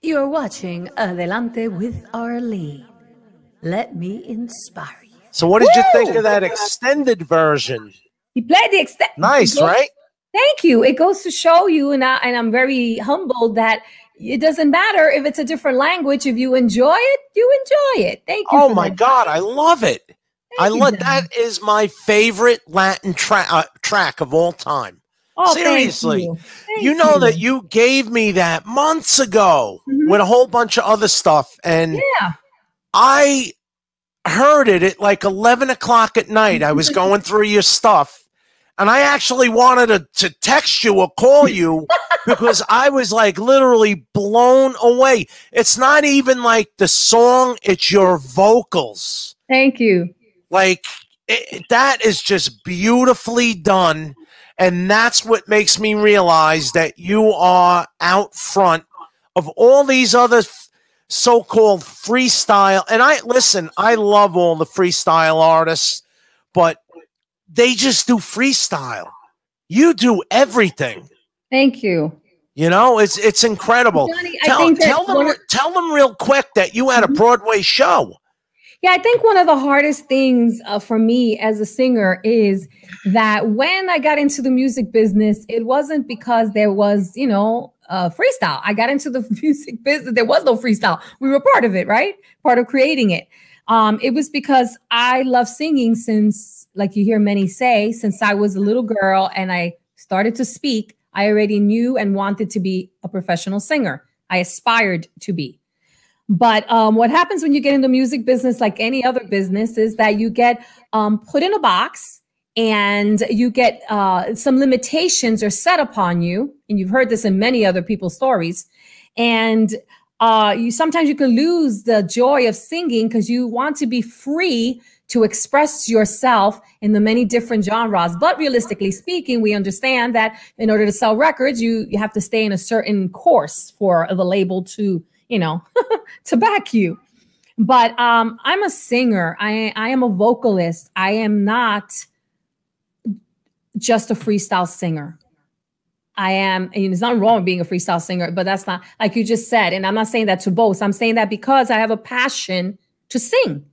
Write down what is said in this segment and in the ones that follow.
You're watching Adelante with Arlene. Let me inspire you. So what did you think of that extended version? He played the extent. Nice, right? Thank you. It goes to show you, and I'm very humbled that it doesn't matter if it's a different language. If you enjoy it, you enjoy it. Thank you. Oh my God, I love it. That is my favorite Latin track of all time. Oh, seriously, thank you know that you gave me that months ago with a whole bunch of other stuff, and I heard it at like 11 o'clock at night. I was going through your stuff, and I actually wanted to text you or call you because I was like literally blown away. It's not even like the song, it's your vocals. Thank you. Like, that is just beautifully done. And that's what makes me realize that you are out front of all these other so-called freestyle. And I love all the freestyle artists, but they just do freestyle. You do everything. Thank you. You know, it's incredible. Johnny, tell them real quick that you had a Broadway show. Yeah, I think one of the hardest things for me as a singer is that when I got into the music business, it wasn't because there was, freestyle. I got into the music business. There was no freestyle. We were part of it, right? Part of creating it. It was because I love singing since, like you hear many say, since I was a little girl and I started to speak, I already knew and wanted to be a professional singer. I aspired to be. But what happens when you get in the music business, like any other business, is that you get put in a box and you get some limitations are set upon you. And you've heard this in many other people's stories. And sometimes you can lose the joy of singing because you want to be free to express yourself in the many different genres. But realistically speaking, we understand that in order to sell records, you have to stay in a certain course for the label to to back you. But I'm a singer. I am a vocalist. I am not just a freestyle singer. I am, and there's nothing wrong with being a freestyle singer, but that's not, like you just said, and I'm not saying that to boast. I'm saying that because I have a passion to sing.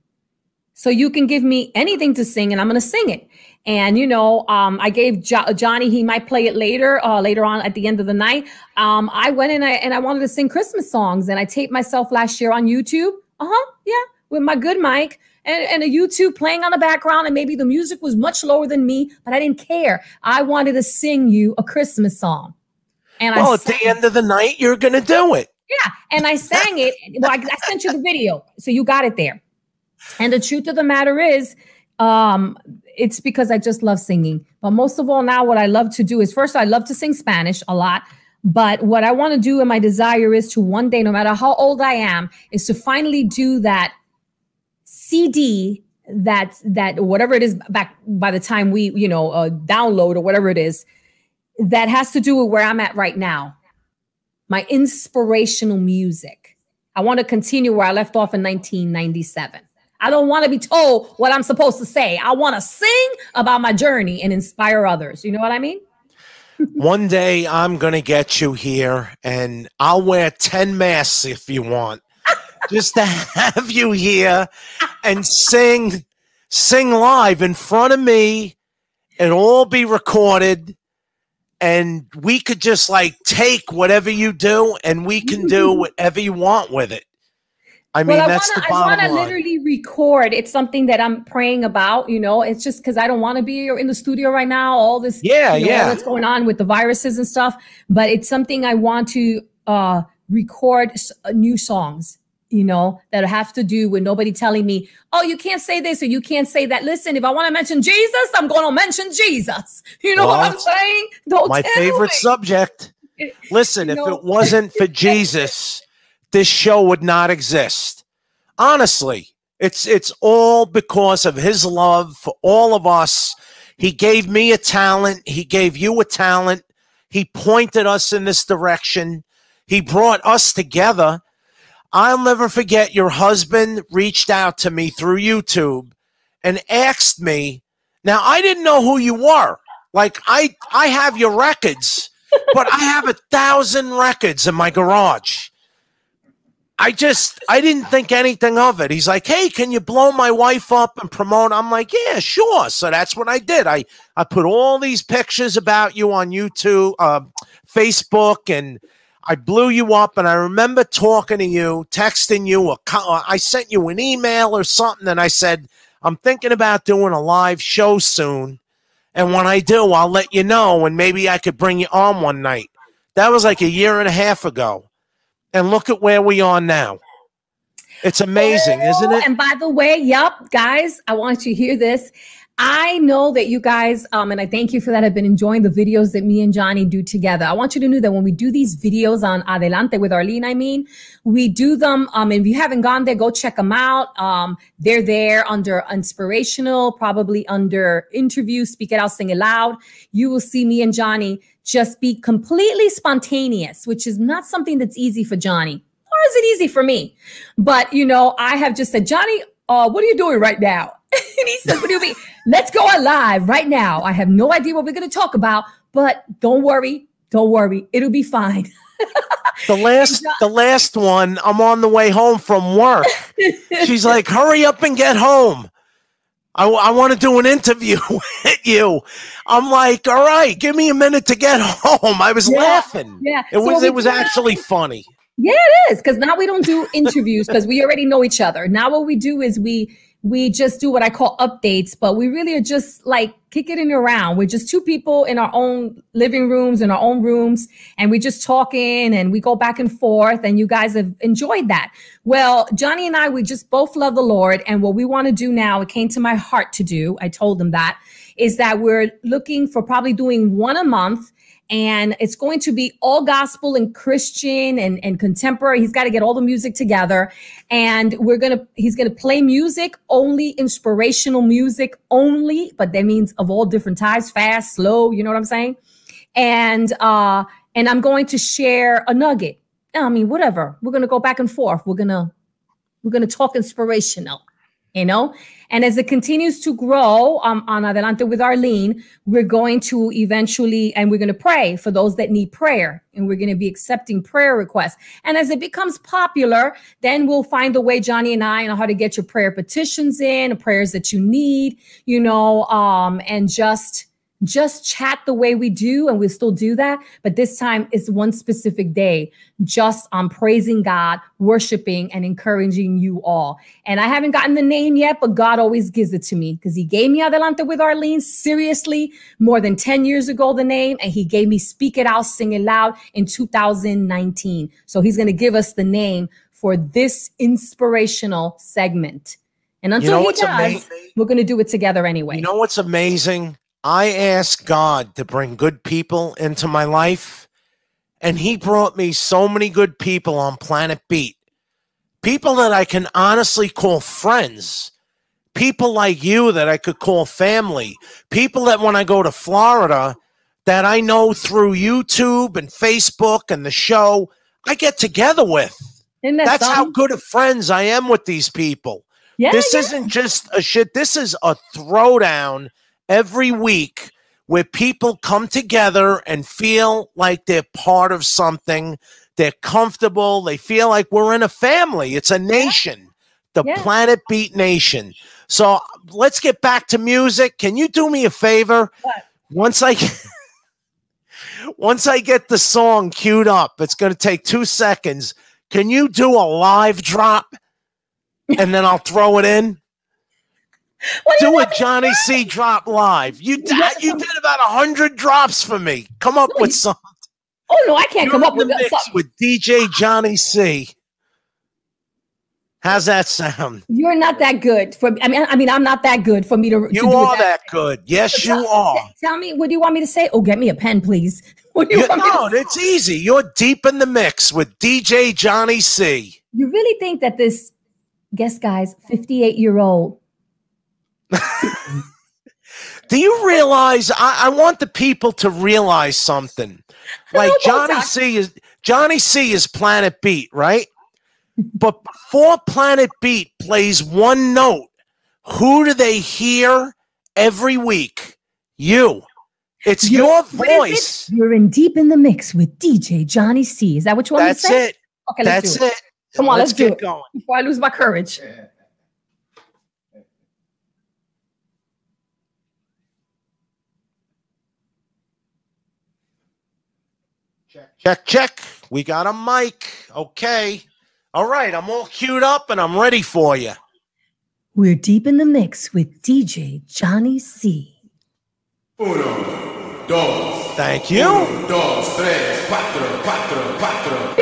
So you can give me anything to sing and I'm going to sing it. And, I gave Johnny, he might play it later on at the end of the night. I went in and I wanted to sing Christmas songs, and I taped myself last year on YouTube. Yeah, with my good mic and a YouTube playing on the background. And maybe the music was much lower than me, but I didn't care. I wanted to sing you a Christmas song. And at the end of the night, you're going to do it. Yeah. And I sang it. Well, I sent you the video, so you got it there. And the truth of the matter is, it's because I just love singing. But most of all now, what I love to do is, first, I love to sing Spanish a lot. But what I want to do, and my desire is to one day, no matter how old I am, is to finally do that CD, that whatever it is back by the time we, download or whatever it is, that has to do with where I'm at right now. My inspirational music. I want to continue where I left off in 1997. I don't want to be told what I'm supposed to say. I want to sing about my journey and inspire others. You know what I mean? One day I'm going to get you here, and I'll wear 10 masks if you want, just to have you here and sing live in front of me. It'll all be recorded, and we could just like take whatever you do and we can do whatever you want with it. I mean, that's the bottom line. I want to literally record. It's something that I'm praying about, it's just because I don't want to be in the studio right now, all this, all that's going on with the viruses and stuff. But it's something I want to record new songs, that have to do with nobody telling me, oh, you can't say this or you can't say that. Listen, if I want to mention Jesus, I'm going to mention Jesus. You know what I'm saying? My favorite subject. Listen, if it wasn't for Jesus, this show would not exist. Honestly, it's all because of his love for all of us. He gave me a talent. He gave you a talent. He pointed us in this direction. He brought us together. I'll never forget, your husband reached out to me through YouTube and asked me. Now, I didn't know who you were. Like, I have your records, but I have 1,000 records in my garage. I didn't think anything of it. He's like, hey, can you blow my wife up and promote? I'm like, yeah, sure. So that's what I did. I put all these pictures about you on YouTube, Facebook, and I blew you up. And I remember talking to you, texting you, I sent you an email or something. And I said, I'm thinking about doing a live show soon. And when I do, I'll let you know. And maybe I could bring you on one night. That was like a year and a half ago. And look at where we are now. It's amazing, isn't it? And by the way, yep, guys, I want you to hear this. I know that you guys, and I thank you for that, have been enjoying the videos that me and Johnny do together. I want you to know that when we do these videos on Adelante with Arlene, we do them. If you haven't gone there, go check them out. They're there under inspirational, probably under interview, speak it out, sing it loud. You will see me and Johnny just be completely spontaneous, which is not something that's easy for Johnny, or is it easy for me? But, you know, I have just said, Johnny, what are you doing right now? And he says, what do you mean? Let's go on live right now. I have no idea what we're going to talk about, but don't worry. Don't worry. It'll be fine. The last one, I'm on the way home from work. She's like, hurry up and get home. I want to do an interview with you. I'm like, all right, give me a minute to get home. I was laughing. Yeah. It was actually funny. Yeah, it is. Because now we don't do interviews because we already know each other. Now what we do is we just do what I call updates, but we really are just like kicking it around. We're just two people in our own living rooms, in our own rooms, and we just talking and we go back and forth, and you guys have enjoyed that. Well, Johnny and I, we just both love the Lord, and what we want to do now, it came to my heart to do, I told him that, is that we're looking for probably doing one a month. And it's going to be all gospel and Christian and contemporary. He's got to get all the music together. And he's going to play music only, inspirational music only, but that means of all different types, fast, slow, you know what I'm saying? And I'm going to share a nugget. I mean, whatever. We're going to go back and forth. We're going to talk inspirational, you know? And as it continues to grow on Adelante with Arlene, we're going to eventually, and we're going to pray for those that need prayer. And we're going to be accepting prayer requests. And as it becomes popular, then we'll find a way, Johnny and I, on how to get your prayer petitions in, prayers that you need, you know, and just chat the way we do, and we'll still do that. But this time it's one specific day, just praising God, worshiping, and encouraging you all. And I haven't gotten the name yet, but God always gives it to me because he gave me Adelante with Arlene, seriously, more than 10 years ago, the name, and he gave me Speak It Out, Sing It Loud in 2019. So he's going to give us the name for this inspirational segment. And until he does, we're going to do it together anyway. You know what's amazing? I asked God to bring good people into my life, and he brought me so many good people on Planet Beat. People that I can honestly call friends. People like you that I could call family. People that when I go to Florida that I know through YouTube and Facebook and the show, I get together with. That's how good of friends I am with these people. Yeah, this isn't just a shit. This is a throwdown every week where people come together and feel like they're part of something. They're comfortable. They feel like we're in a family. It's a nation, the Planet Beat Nation. So let's get back to music. Can you do me a favor? What? Once I get the song queued up, it's going to take 2 seconds. Can you do a live drop? And then I'll throw it in. Do a Johnny C drop live. You did about 100 drops for me. Come up with something. Oh no, I can't come up with something. With DJ Johnny C. How's that sound? You're not that good for me. I mean, I'm not that good for me to. You are that good. Yes, you are. Tell me, what do you want me to say? Oh, get me a pen, please. What do you want me to say? It's easy. You're deep in the mix with DJ Johnny C. You really think that this, guess guys, 58-year-old. Do you realize? I want the people to realize something. Like Johnny C is Planet Beat, right? But before Planet Beat plays one note, who do they hear every week? You. It's your voice. You're in deep in the mix with DJ Johnny C. Is that what you want me to say? That's it. Okay, let's do it. Come on, let's get do it going before I lose my courage. Check, check. We got a mic. Okay. All right. I'm all queued up and I'm ready for you. We're deep in the mix with DJ Johnny C. Uno, dos. Thank you. Uno, dos, tres, cuatro, cuatro, cuatro.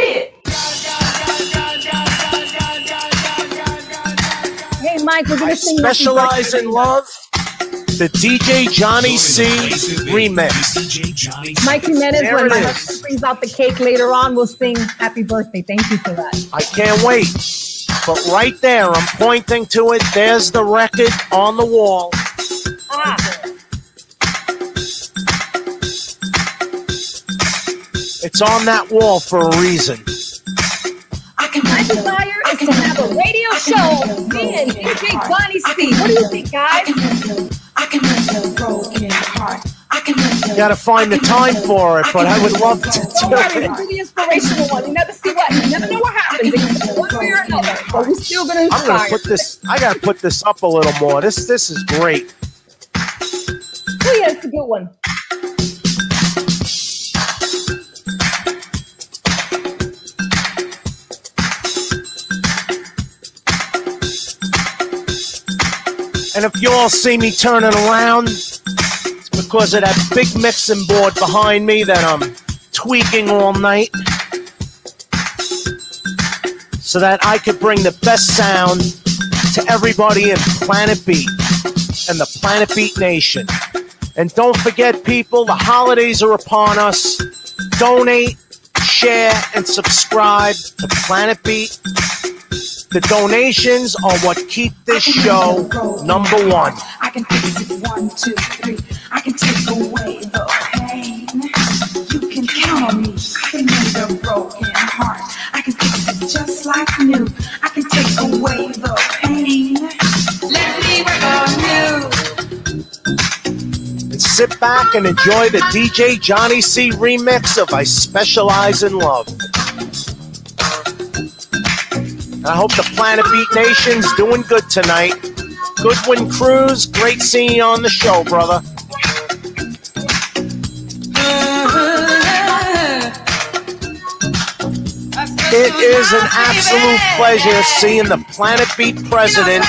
Hey, Mike, we're going to sing Specialize in Love. The DJ Johnny C remix. Mike Jimenez, There when it my is. husband brings out the cake later on, we'll sing happy birthday. Thank you for that. I can't wait. But right there, I'm pointing to it. There's the record on the wall. It's on that wall for a reason. My desire is to have a radio show. Me and DJ Johnny C. What do you think, guys? You got to find the time for it, but I would love to Don't do worry, it. we'll do the inspirational one. You never see what, you never know what happens. It could be one way or another. But we're still going to I'm inspire. gonna put this. I gotta put this up a little more. This is great. Oh yeah, it's a good one. And if you all see me turning around, it's because of that big mixing board behind me that I'm tweaking all night, so that I could bring the best sound to everybody in Planet Beat and the Planet Beat Nation. And don't forget, people, the holidays are upon us. Donate, share, and subscribe to Planet Beat. The donations are what keep this show number one. I can fix it 1, 2, 3. I can take away the pain. You can count on me. I can mend a broken heart. I can fix it just like new. I can take away the pain. Let me work on you. And sit back and enjoy the DJ Johnny C remix of I Specialize in Love. I hope the Planet Beat Nation's doing good tonight. Goodwin Cruz, great seeing you on the show, brother. It is an absolute pleasure seeing the Planet Beat president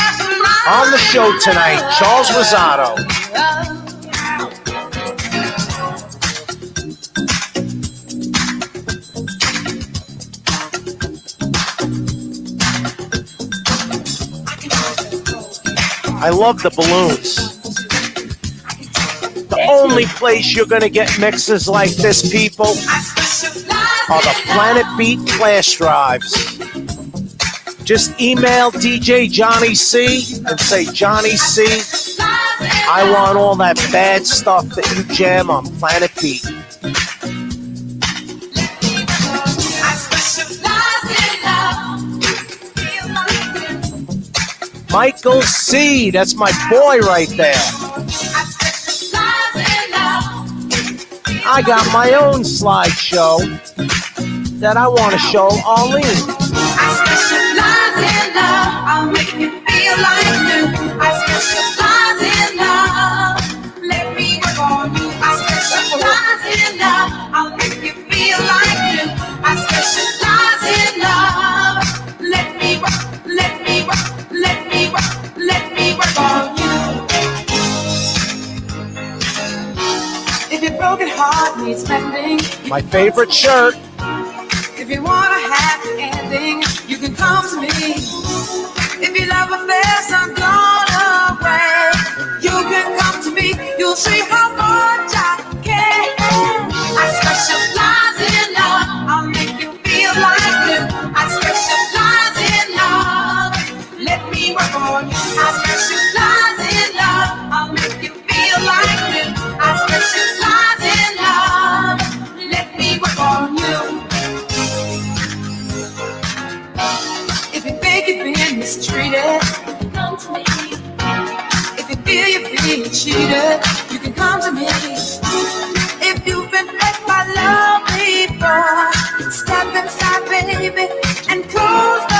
on the show tonight, Charles Rosado. I love the balloons. The only place you're going to get mixes like this, people, are the Planet Beat flash drives. Just email DJ Johnny C and say, Johnny C, I want all that bad stuff that you jam on Planet Beat. Michael C, that's my boy right there. I got my own slideshow that I want to show Arlene. I specialize in love. I'll make you feel like new. I specialize in love. Let me work on you. I specialize in love. I'll make you feel like new. I specialize in love. Let me work, let me work, let me work, let me work on you. If your broken heart needs mending, My favorite shirt. if you want a happy ending, you can come to me. If your love affairs are gone away, you can come to me. You'll see how much I care. I specialize in love. I'll make you feel like new. I specialize in love. Let me work on you. I specialize in love. I'll make you feel like new. I specialize in love. Let me work on you. If you think you've been mistreated, come to me. If you feel you're being cheated, you can come to me. If you've been hurt by love before, step inside, baby, and close the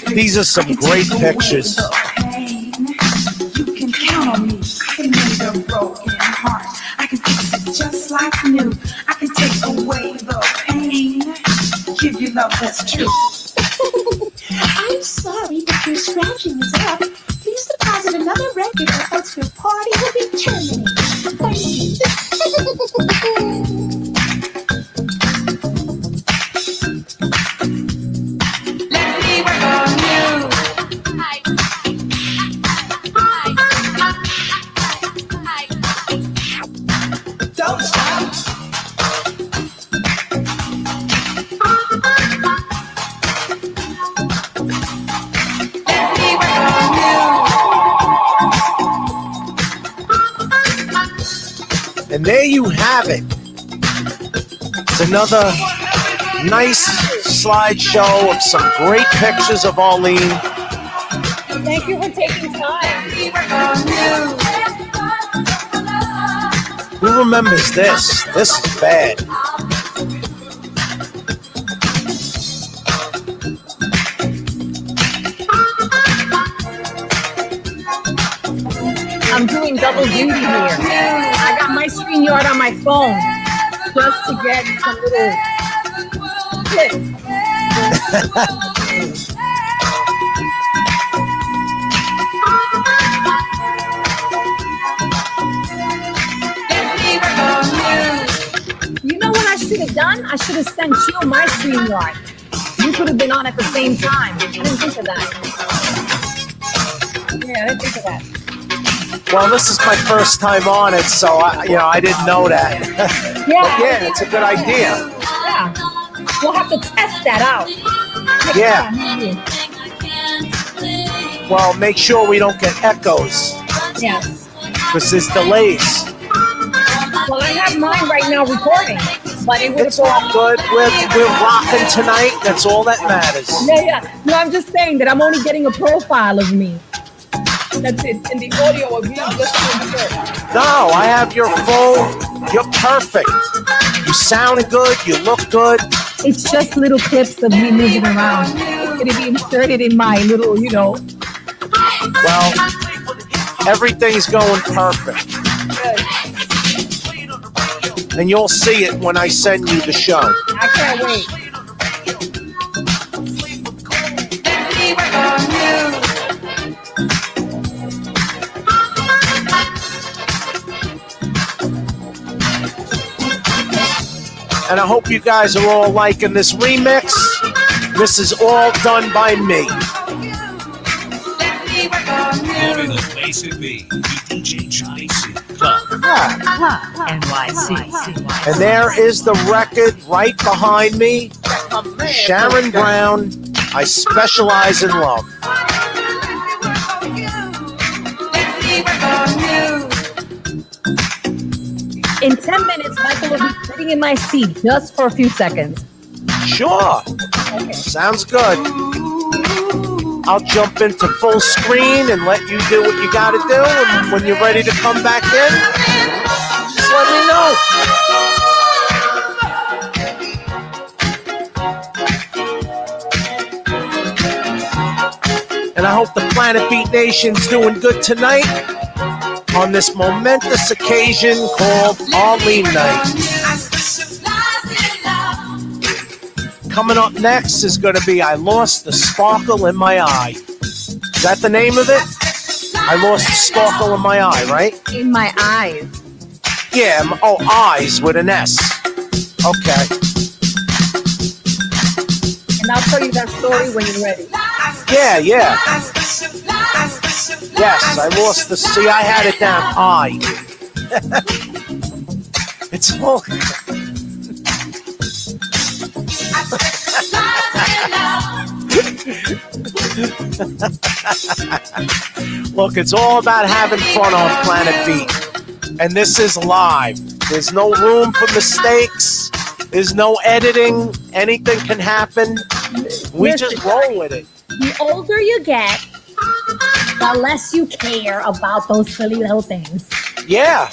These are some great pictures. You can count on me. I can mend a broken heart. I can fix it just like new. I can take away the pain. Give you love that's true. I'm sorry, but your scratching is up. Please deposit another record or else your party will be terminated. Thank you. Let me work on you. Don't stop. And there you have it. It's another nice slideshow of some great pictures of Arlene. Thank you for taking time. Who remembers this? This is bad. I'm doing double duty here. I got my StreamYard on my phone just to get some little tips. You know what I should have done? I should have sent you my StreamYard. You could have been on at the same time. I didn't think of that. Yeah, I didn't think of that. Well, this is my first time on it, so I didn't know that. Yeah, but yeah, it's a good idea. Yeah, we'll have to test that out. Yeah. Well, make sure we don't get echoes. Yes. Because there's delays. Well, I have mine right now recording, but it would It's all good. We're rocking tonight. That's all that matters. Yeah. No, I'm just saying that I'm only getting a profile of me. That's it. And the audio of you just No, I have your full. You're perfect. You sound good. You look good. It's just little clips of me moving around. It's going to be inserted in my little, Well, everything's going perfect. Good. And you'll see it when I send you the show. I can't wait. And I hope you guys are all liking this remix. This is all done by me. More in the place it be. DJ Johnny C. NYC. And there is the record right behind me. Sharon Brown, I Specialize in Love. In 10 minutes, Michael will be sitting in my seat just for a few seconds. Sure. Okay. Sounds good. I'll jump into full screen and let you do what you got to do. And when you're ready to come back in, just let me know. And I hope the Planet Beat Nation's doing good tonight on this momentous occasion called Arlene Night. Coming up next is going to be I Lost the Sparkle in My Eye. Is that the name of it? I Lost the Sparkle in My Eye, right? In my eyes. Yeah, eyes with an S. Okay. And I'll tell you that story when you're ready. Yeah. Yes, I lost the C. I had it down I. It's all. Look, it's all about having fun on Planet Beat. And this is live. There's no room for mistakes. There's no editing. Anything can happen. We just roll with it. The older you get, the less you care about those silly little things. Yeah.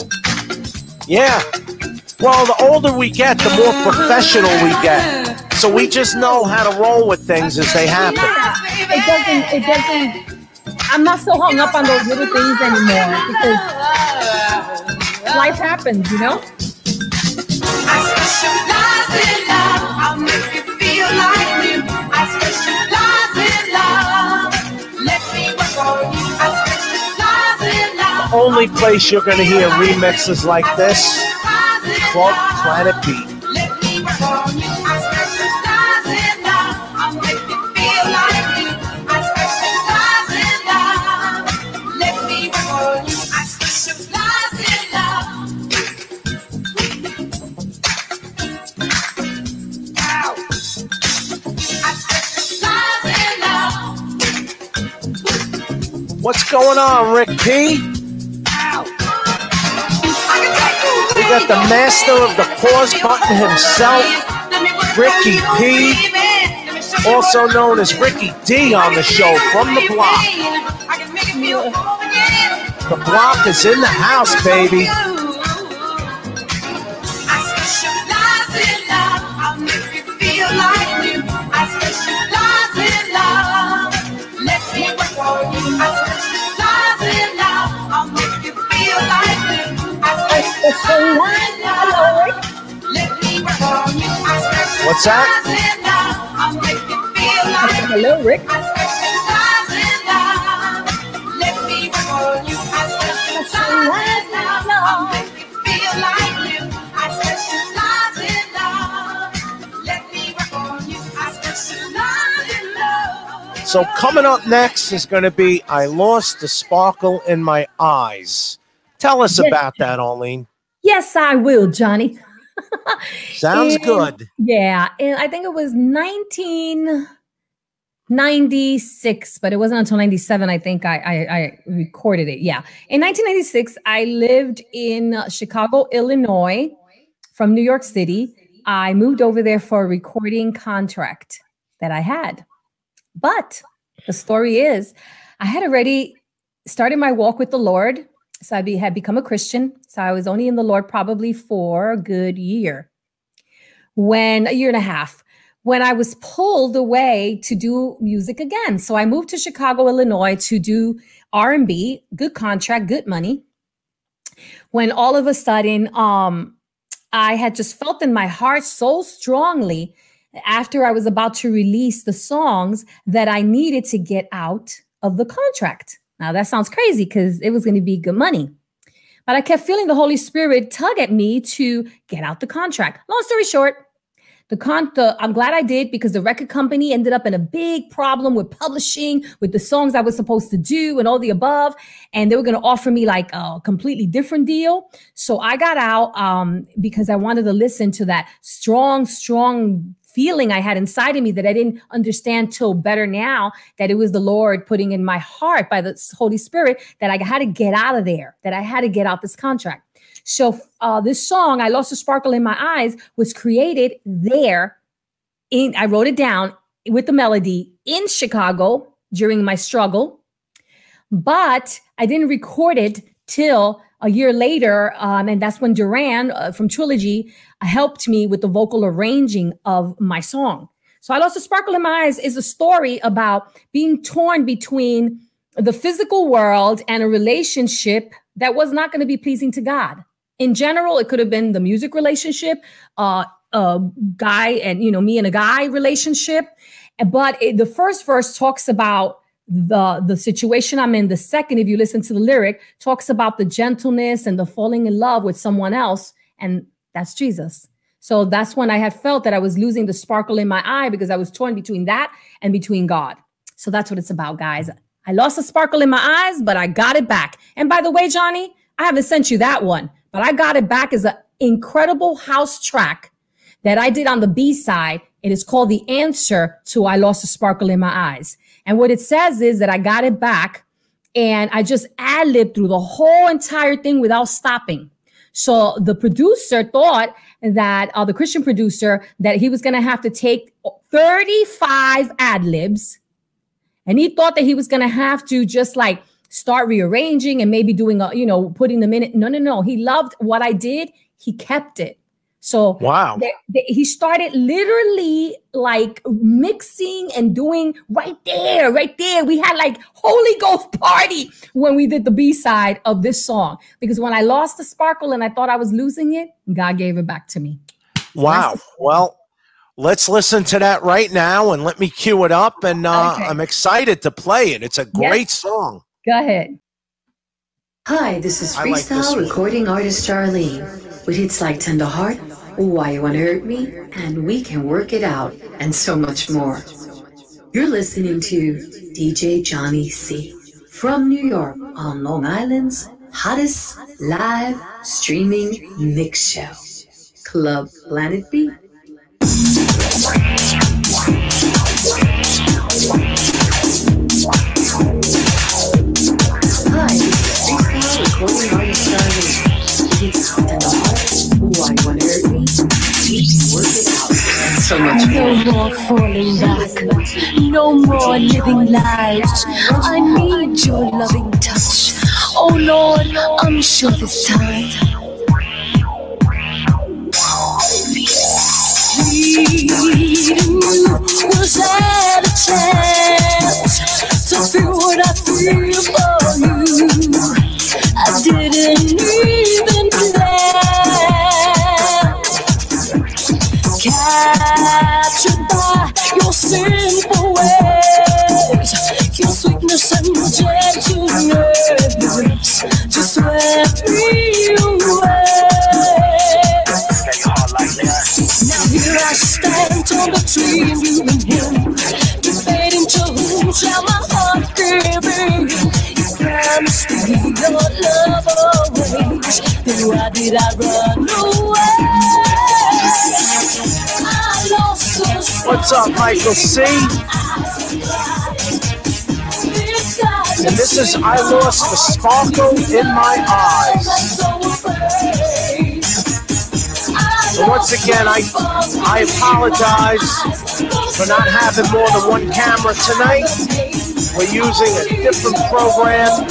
Well, the older we get, the more professional we get. So we just know how to roll with things as they happen. It doesn't. I'm not so hung up on those little things anymore because life happens, you know? I specialize in love. I'll make you feel like you. I specialize in love. Let me work on you. I specialize in love. The only place you're going to hear remixes like this, Club Planet Beat. Let me work on you. I specialize in love. I'll make you feel like you. I specialize in love. Let me work on you. I specialize in love. Ow. I specialize in love. What's going on, Rick P? We got the master of the pause button himself, Ricky P, also known as Ricky D on the show from the block. The block is in the house, baby. I specialize in love. I'll make you feel like you. I specialize in love. Let me work on you. I specialize in love. I'll make you feel like you. I specialize in love. Let me work on you. I specialize What's that? in love. I'll make you feel like you. Hello, Rick. I specialize in love. Let me work on you. I specialize in love. I'll make you feel like you. I specialize in love. Let me work on you. I specialize in love. So coming up next is going to be I Lost the Sparkle in My Eyes. Tell us about that, Arlene. Yes, I will, Johnny. Sounds good. Yeah, and I think it was 1996, but it wasn't until 97 I think I recorded it. Yeah. In 1996, I lived in Chicago, Illinois from New York City. I moved over there for a recording contract that I had. But the story is I had already started my walk with the Lord. So I had become a Christian. So I was only in the Lord probably for a good year. A year and a half, when I was pulled away to do music again. So I moved to Chicago, Illinois to do R&B, good contract, good money. When all of a sudden, I had just felt in my heart so strongly after I was about to release the songs that I needed to get out of the contract. Now that sounds crazy because it was going to be good money. But I kept feeling the Holy Spirit tug at me to get out the contract. Long story short, I'm glad I did because the record company ended up in a big problem with publishing, with the songs I was supposed to do and all the above. And they were going to offer me like a completely different deal. So I got out because I wanted to listen to that strong feeling I had inside of me that I didn't understand till better now, that it was the Lord putting in my heart by the Holy Spirit that I had to get out of there, that I had to get out this contract. So this song, I Lost the Sparkle in My Eyes, was created there. I wrote it down with the melody in Chicago during my struggle, but I didn't record it till a year later. And that's when Duran from Trilogy helped me with the vocal arranging of my song. So I Lost the Sparkle in My Eyes is a story about being torn between the physical world and a relationship that was not going to be pleasing to God. In general, it could have been the music relationship, a guy and, me and a guy relationship. But the first verse talks about the situation I'm in. The second, if you listen to the lyric, talks about the gentleness and the falling in love with someone else. And that's Jesus. So that's when I had felt that I was losing the sparkle in my eye because I was torn between that and between God. So that's what it's about, guys. I lost the sparkle in my eyes, but I got it back. And by the way, Johnny, I haven't sent you that one, but I got it back as an incredible house track that I did on the B-side. It is called The Answer to I Lost the Sparkle in My Eyes. And what it says is that I got it back and I just ad-libbed through the whole entire thing without stopping. So the producer thought that, the Christian producer, that he was going to have to take 35 ad-libs. And he thought that he was going to have to just like start rearranging and maybe doing, putting them in it. No. He loved what I did. He kept it. So wow, he started literally like mixing and doing right there. We had like Holy Ghost party when we did the B-side of this song, because when I lost the sparkle and I thought I was losing it, God gave it back to me. Wow. Well, let's listen to that right now and let me cue it up. And I'm excited to play it. It's a great song. Go ahead. Hi, this is Freestyle recording artist Arlene with hits like Tender Heart, Why You Wanna Hurt Me, and We Can Work It Out, and so much more. You're listening to DJ Johnny C. from New York on Long Island's hottest live streaming mix show, Club Planet B. Hi, this is Freestyle recording artist Arlene. It's Tender Heart, Why You Wanna Hurt Me, We Can Work It Out, and so much more. No more falling back, no more living lies. I need your loving touch. Oh Lord, I'm sure this time needing you was at a chance to feel what I feel for you. I didn't even plan. Captured by your simple ways, your sweetness and gentleness just swept me away. Now here I stand torn between you and him, debating to whom shall my heart give in. You promised to give your love always, then why did I run away? I lost the What's up, Michael C? And this is I Lost the Sparkle in My Eyes. So once again, I apologize for not having more than one camera tonight. We're using a different program.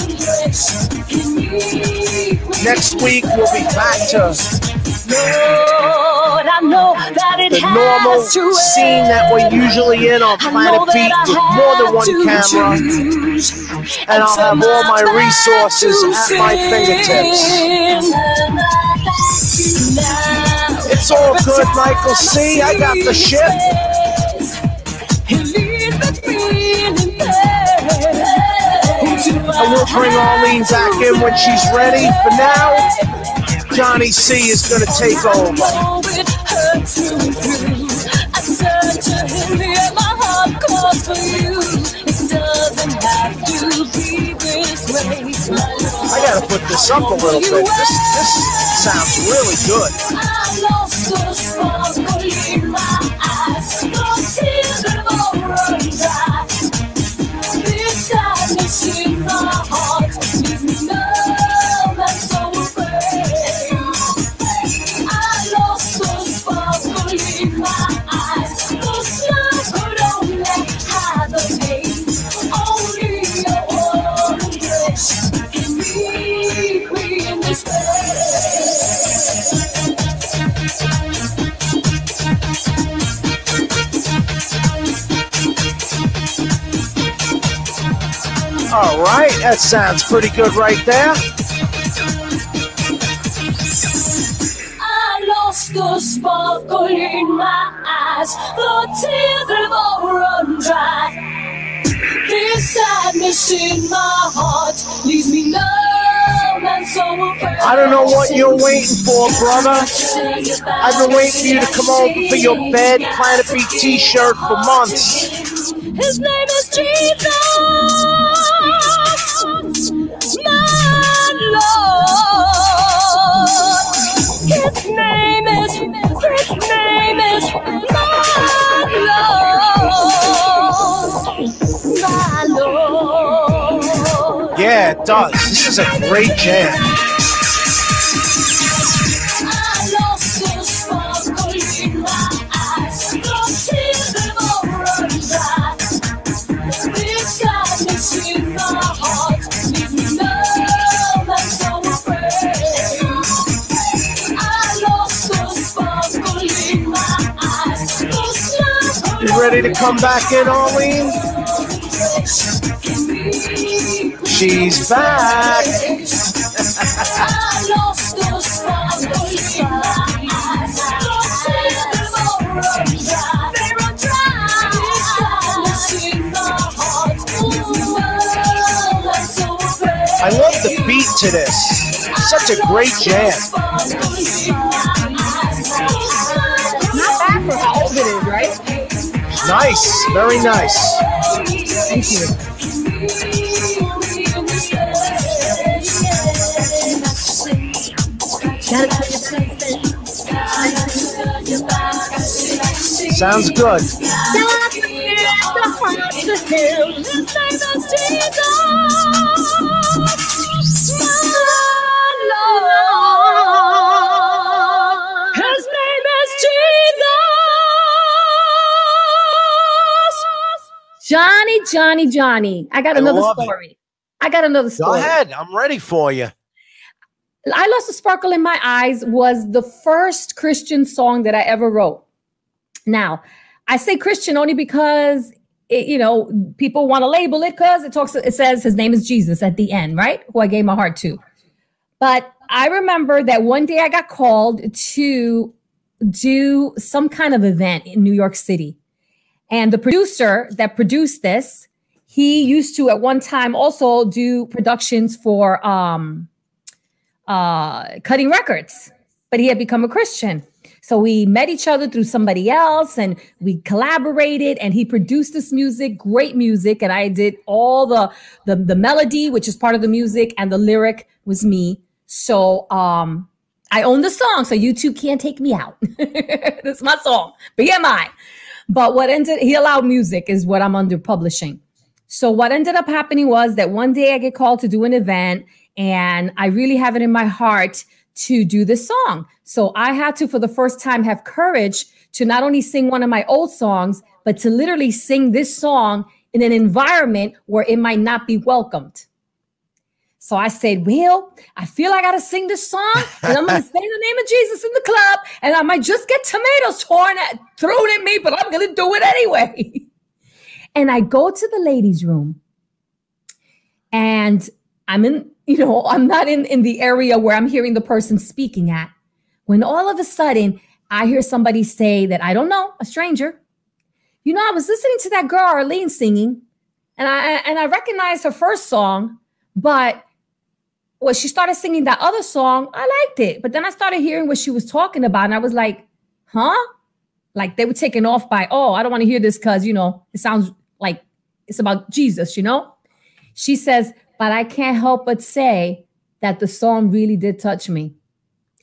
Next week, we'll be back to the normal scene that we're usually in on Planet Beat with more than one camera. And I'll have all my resources at my fingertips. It's all good, Michael C. I got the ship. And we'll bring Arlene back in when she's ready. For now, Johnny C is going to take over. I got to put this up a little bit. This sounds really good. I lost the sparkle in my eyes. No tears that all run dry. This sadness in my heart leaves me numb and so afraid. I lost the sparkle in my eyes. The smile could only hide the pain. Only your warm embrace can leave me in this place. All right, that sounds pretty good right there. I lost the sparkle in my eyes. The tears have all run dry. This sadness in my heart leaves me numb and so afraid. I don't know what you're waiting for, brother. I've been waiting for you to come over for your Bad Planet Beat t-shirt for months. His name is Jesus, my Lord. His name is my Lord. Yeah, it does. This is a great jam. I lost the sparkle in my eyes. The tears have all run dry. This sadness in my heart leaves me numb and so afraid. I lost the sparkle ready to come back in, Arlene? She's back. I love the beat to this. Such a great jam. Not bad for how old it is, right? Nice. Very nice. Thank you. Sounds good. Johnny. I got another story. Go ahead. I'm ready for you. I Lost a Sparkle in My Eyes was the first Christian song that I ever wrote. Now, I say Christian only because, people want to label it because it says his name is Jesus at the end, right? Who I gave my heart to. But I remember that one day I got called to do some kind of event in New York City. And the producer that produced this, he used to at one time also do productions for Cutting Records, but he had become a Christian. So we met each other through somebody else and we collaborated, and he produced this music, great music. And I did all the melody, which is part of the music, and the lyric was me. So I own the song, so you two can't take me out. This is my song, BMI. But he allowed music is what I'm under publishing. So what ended up happening was that one day I get called to do an event, and I really have it in my heart to do this song. So I had to, for the first time, have courage to not only sing one of my old songs, but to literally sing this song in an environment where it might not be welcomed. So I said, well, I feel I got to sing this song, and I'm going to say the name of Jesus in the club, and I might just get tomatoes thrown at me, but I'm going to do it anyway. And I go to the ladies' room, and I'm not in the area where I'm hearing the person speaking at, when all of a sudden I hear somebody say that I don't know, a stranger. I was listening to that girl Arlene singing, and I recognized her first song, but when she started singing that other song, I liked it. But then I started hearing what she was talking about, and I was like, huh? Like they were taken off by, I don't want to hear this because, it sounds like it's about Jesus, She says, but I can't help but say that the song really did touch me.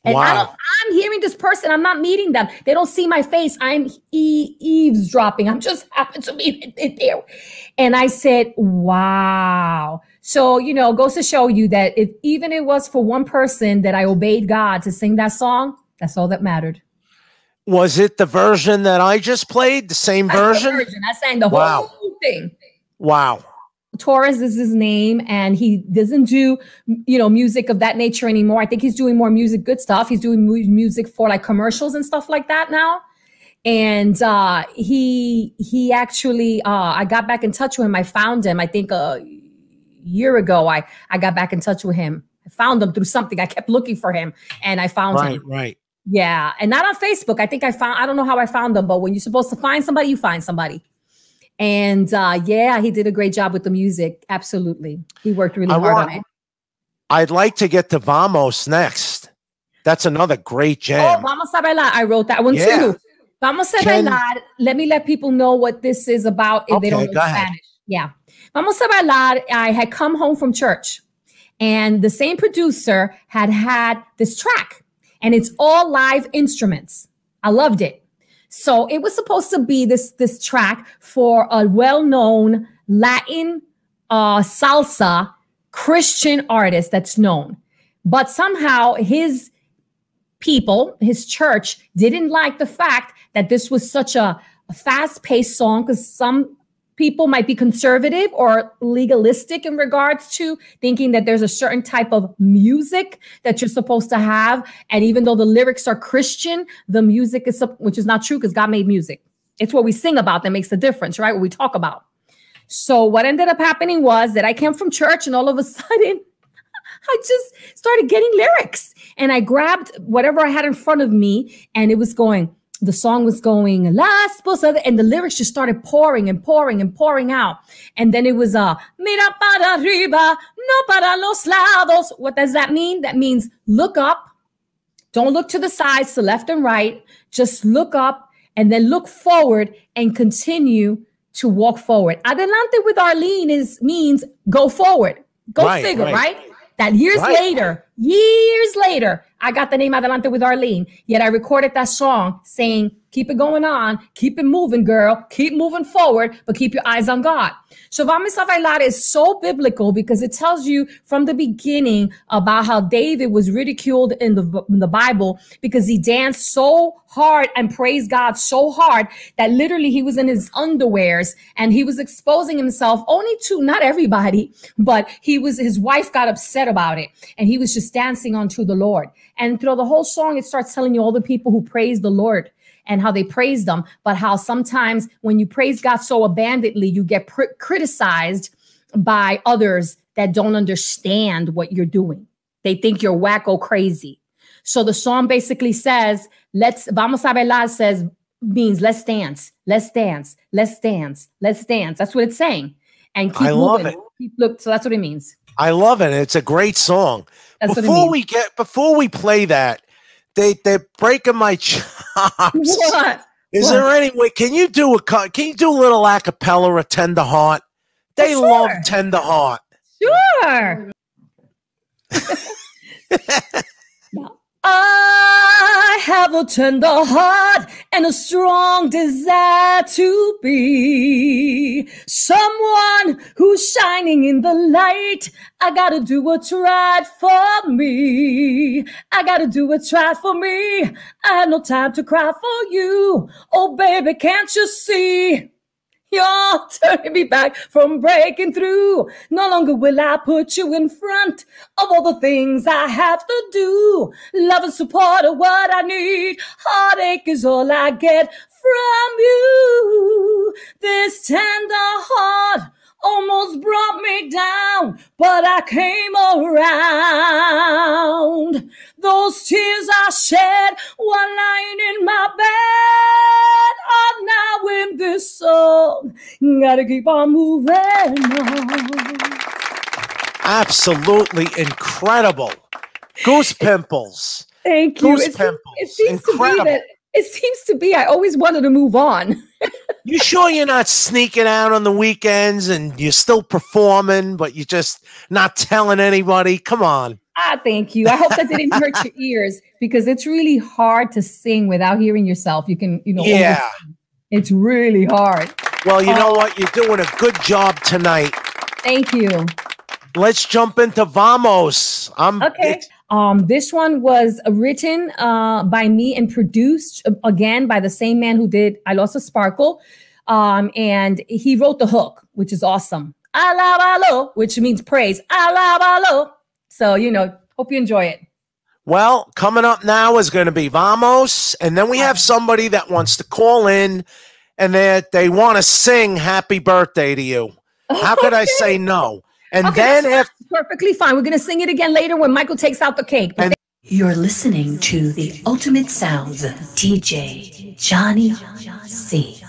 And wow. I'm hearing this person. I'm not meeting them. They don't see my face. I'm eavesdropping. I'm just happen to be there. And I said, wow. So, goes to show you that if even it was for one person that I obeyed God to sing that song, that's all that mattered. Was it the version that I just played? The same version? I sang the whole thing. Wow. Torres is his name, and he doesn't do, music of that nature anymore. I think he's doing more good stuff. He's doing music for like commercials and stuff like that now. And he actually, I got back in touch with him. I found him, I think a year ago. I got back in touch with him. I found him through something. I kept looking for him, and I found him. Right. Yeah. And not on Facebook. I don't know how I found them, but when you're supposed to find somebody, you find somebody. And he did a great job with the music. Absolutely. He worked really hard on it. I'd like to get to Vamos next. That's another great jam. Oh, Vamos a Bailar. I wrote that one too. Vamos a Bailar. Let me let people know what this is about if they don't know Spanish. Yeah. Vamos a Bailar. I had come home from church, and the same producer had this track, and it's all live instruments. I loved it. So it was supposed to be this track for a well-known Latin salsa Christian artist that's known. But somehow his people, his church, didn't like the fact that this was such a fast-paced song, because some people might be conservative or legalistic in regards to thinking that there's a certain type of music that you're supposed to have. And even though the lyrics are Christian, the music is, which is not true because God made music. It's what we sing about that makes the difference, right? What we talk about. So what ended up happening was that I came from church and all of a sudden I just started getting lyrics and I grabbed whatever I had in front of me and it was going, the song was going, La esposa, and the lyrics just started pouring and pouring and pouring out. And then it was, mira para arriba, no para los lados. What does that mean? That means look up. Don't look to the sides, to left and right. Just look up and then look forward and continue to walk forward. Adelante with Arlene means go forward. Go figure, right? That years later, I got the name Adelante with Arlene, yet I recorded that song saying, keep it going on, keep it moving, girl, keep moving forward, but keep your eyes on God. So Vamos a Bailar is so biblical because it tells you from the beginning about how David was ridiculed in the Bible because he danced so hard and praised God so hard that literally he was in his underwears and he was exposing himself only to not everybody, but his wife got upset about it and he was just dancing unto the Lord. And through the whole song, it starts telling you all the people who praise the Lord and how they praise them, but how sometimes when you praise God so abundantly, you get criticized by others that don't understand what you're doing. They think you're wacko crazy. So the song basically says, Vamos a Bailar means let's dance, let's dance, let's dance, let's dance. That's what it's saying. And keep moving. So that's what it means. I love it. It's a great song. That's Before we play that, they're breaking my chops. What? Is there any way? Can you do a little acapella of Tender Heart? They love Tender Heart. Sure. I have a tender heart and a strong desire to be someone who's shining in the light. I gotta do what's right for me. I gotta do what's right for me. I have no time to cry for you. Oh, baby, can't you see? You're turning me back from breaking through. No longer will I put you in front of all the things I have to do. Love and support are what I need. Heartache is all I get from you. This tender heart almost brought me down, but I came around. Those tears I shed while lying in my bed are now in this song. Gotta keep on moving on. Absolutely incredible. Goose pimples. Thank you. Goose pimples. It seems to be I always wanted to move on. You sure you're not sneaking out on the weekends and you're still performing, but you're just not telling anybody? Come on. Thank you. I hope that didn't hurt your ears because it's really hard to sing without hearing yourself. You can, yeah, it's really hard. Well, you know what? You're doing a good job tonight. Thank you. Let's jump into Vamos. Okay. This one was written by me and produced again by the same man who did I Lost a Sparkle. And he wrote the hook, which is awesome. Alabalo, which means praise. Alabalo. So, hope you enjoy it. Well, coming up now is going to be Vamos. And then we have somebody that wants to call in and they want to sing happy birthday to you. How could I say no? And then that's perfectly fine. We're going to sing it again later when Michael takes out the cake. You're listening to the ultimate sounds of DJ Johnny C.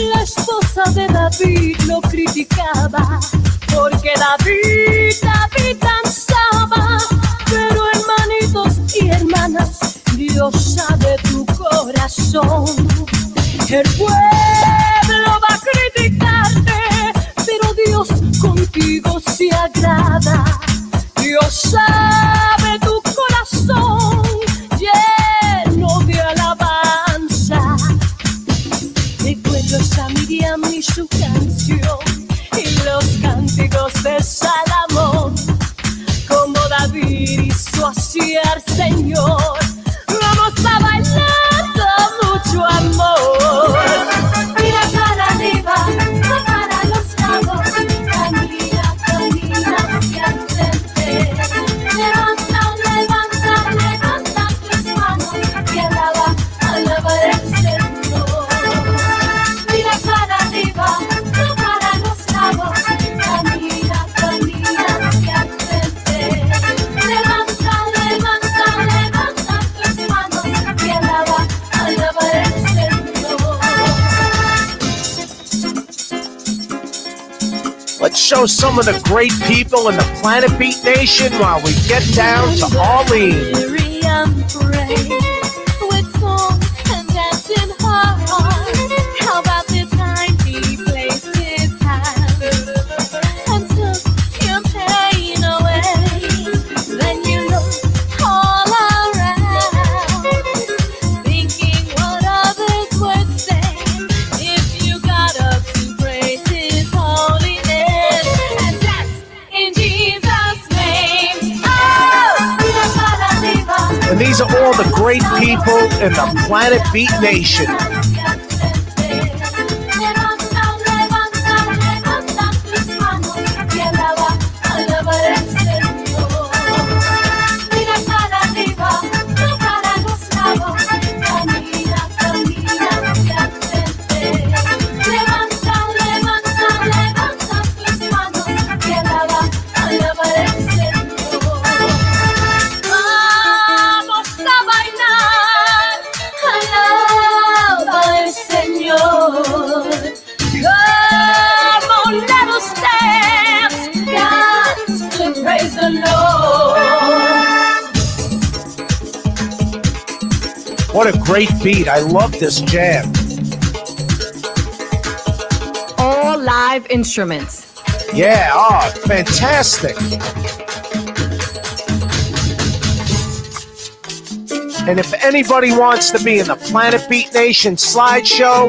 La esposa de David lo criticaba porque David danzaba, pero hermanitos y hermanas, Dios sabe tu corazón. El pueblo va a criticarte, pero Dios contigo se agrada. Dios sabe tu corazón lleno de alabanza. Recuerdo a Miriam y su canción y los cánticos de Salomón, como David hizo así al Señor. Vamos a bailar con mucho amor. show some of the great people in the Planet Beat Nation while we get down to Arlene. With song and dancing heart. How about the time he placed his hand and took your pain away? Then you look all around, thinking what others would say. If you got up to praise his holiness and dance in Jesus' name. Oh, And these are all the great people in the Planet Beat Nation. Vamos a bailar, alaba al Señor. Come on, let us dance, dance to praise the Lord. What a great beat. I love this jam. All live instruments. Yeah, oh, fantastic. And if anybody wants to be in the Planet Beat Nation slideshow,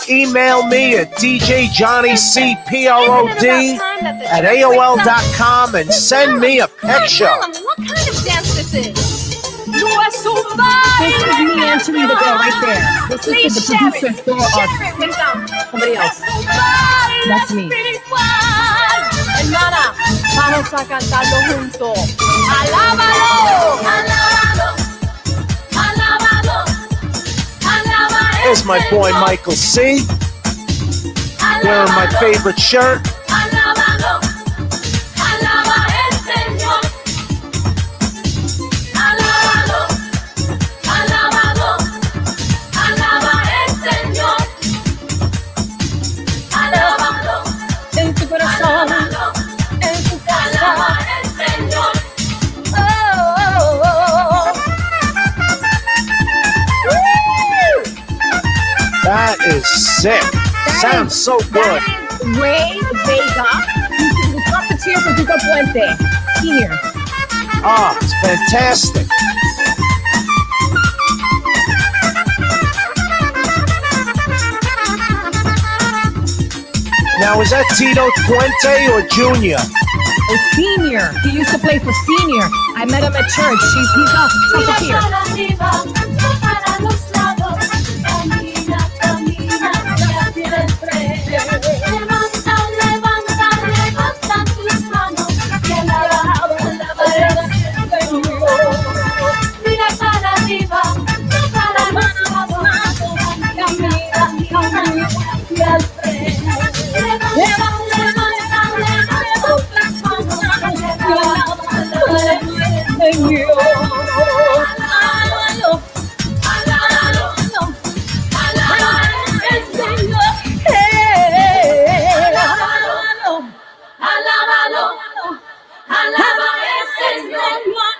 email me at djjohnnycprod@aol.com and send me a picture. What kind of dance this is? This is me answering the bell right there. This is the producer for us. Somebody else. That's me. Hermana, vamos a cantarlo juntos. Alábalo, alábalo, alábalo, alaba. There's my boy Michael C. Wearing my favorite shirt. Alábalo, alaba el Señor. Alábalo, alábalo, alaba el Señor. Alábalo En tu corazón. en tu casa. Alaba el Señor. Oh, oh, oh. That is sick. Sounds so good. Ray Vega. He's the trumpeter for Duca Puente. Here. Ah, it's fantastic. Now, is that Tito Puente or Junior? A senior. He used to play for senior. I met him at church. He's a trumpeter. Para arriba, para los lados. Camina, camina hacia el frente. Levanta, levanta, levanta tus manos. Y alaba, alaba el Señor. Mira para arriba, para los lados. Camina, camina hacia el frente. Levanta, levanta, levanta tus manos. Y alaba, alaba el Señor. Alábalo, alábalo, alaba el Señor. Alábalo, alábalo, alaba el Señor.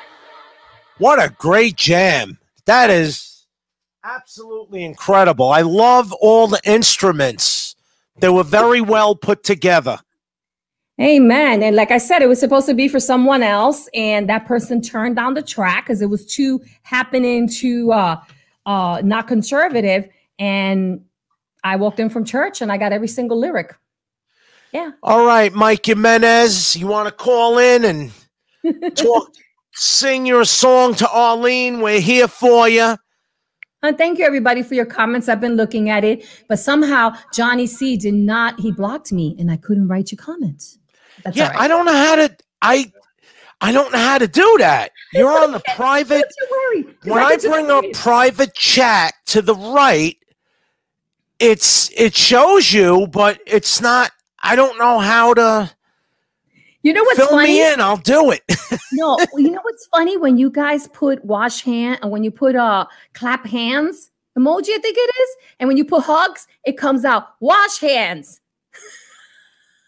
What a great jam. That is absolutely incredible. I love all the instruments. They were very well put together. Amen. And like I said, it was supposed to be for someone else, and that person turned down the track because it was too happening to not conservative. And I walked in from church and I got every single lyric. Yeah. All right, Mike Jimenez, you want to call in and talk, sing your song to Arlene? We're here for you. And thank you, everybody, for your comments. I've been looking at it, but somehow Johnny C did not. He blocked me, and I couldn't write you comments. That's Yeah, all right. I don't know how to. I don't know how to do that. You're on the private. Don't you worry. 'Cause When I can just bring read up it. private chat to the right, it shows you, but it's not. I don't know how to. You know what's Fill funny? me in. I'll do it. No, you know what's funny? When you guys put wash hand and when you put clap hands emoji, I think it is, and when you put hugs, it comes out wash hands.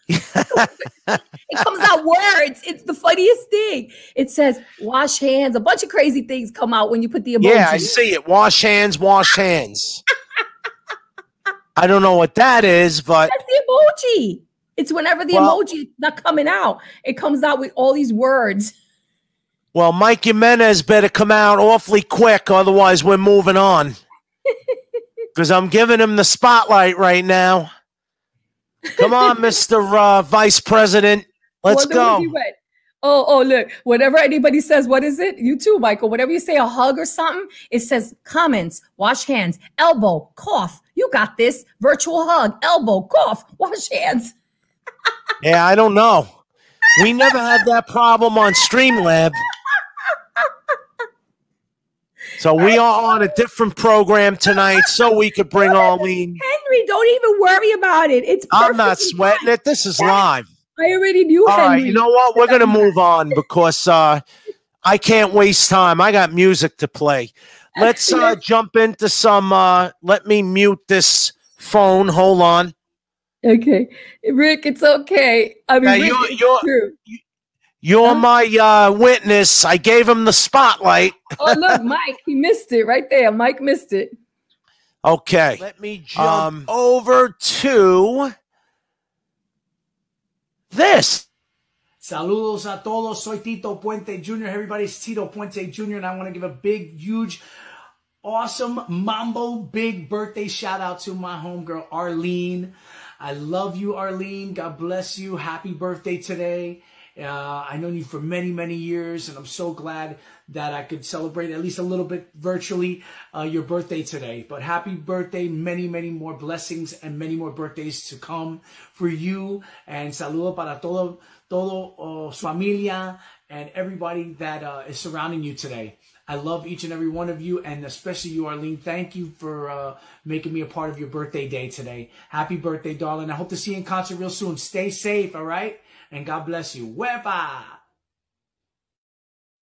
It comes out words. It's the funniest thing. It says wash hands. A bunch of crazy things come out when you put the emoji. Yeah, I see it. Wash hands, wash hands. I don't know what that is, but that's the emoji. It's whenever the emoji is not coming out, it comes out with all these words. Well, Mike Jimenez better come out awfully quick, otherwise we're moving on. Because I'm giving him the spotlight right now. Come on, Mr. Vice President. Let's go. Oh, look. Whenever anybody says, what is it? You too, Michael. Whenever you say a hug or something, it says comments, wash hands, elbow, cough. You got this. Virtual hug, elbow, cough, wash hands. Yeah, I don't know. We never had that problem on Streamlab. So we are on a different program tonight so we could bring Arlene. Henry, don't even worry about it. It's I'm not sweating it. This is live. I already knew All Henry. right, you know what? We're going to move on because I can't waste time. I got music to play. Let's jump into some. Let me mute this phone. Hold on. Okay. Rick, it's okay. I mean, Rick, you're my witness. I gave him the spotlight. Oh, look, Mike, he missed it right there. Mike missed it. Okay. Let me jump over to this. Saludos a todos. Soy Tito Puente Jr. Everybody's Tito Puente Jr. And I want to give a big, huge, awesome Mambo big birthday shout out to my homegirl, Arlene. I love you, Arlene. God bless you. Happy birthday today. I've known you for many, many years, and I'm so glad that I could celebrate at least a little bit virtually your birthday today. But happy birthday, many, many more blessings and many more birthdays to come for you. And saludo para todo su familia and everybody that is surrounding you today. I love each and every one of you, and especially you, Arlene. Thank you for making me a part of your birthday day today. Happy birthday, darling. I hope to see you in concert real soon. Stay safe, all right? And God bless you. Wepa!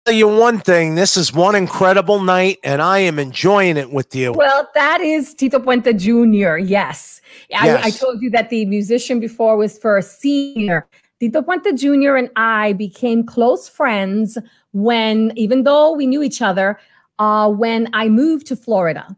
Tell you one thing, this is one incredible night, and I am enjoying it with you. Well, that is Tito Puente Jr., yes. I told you that the musician before was for a senior. Tito Puente Jr. and I became close friends when, even though we knew each other, when I moved to Florida.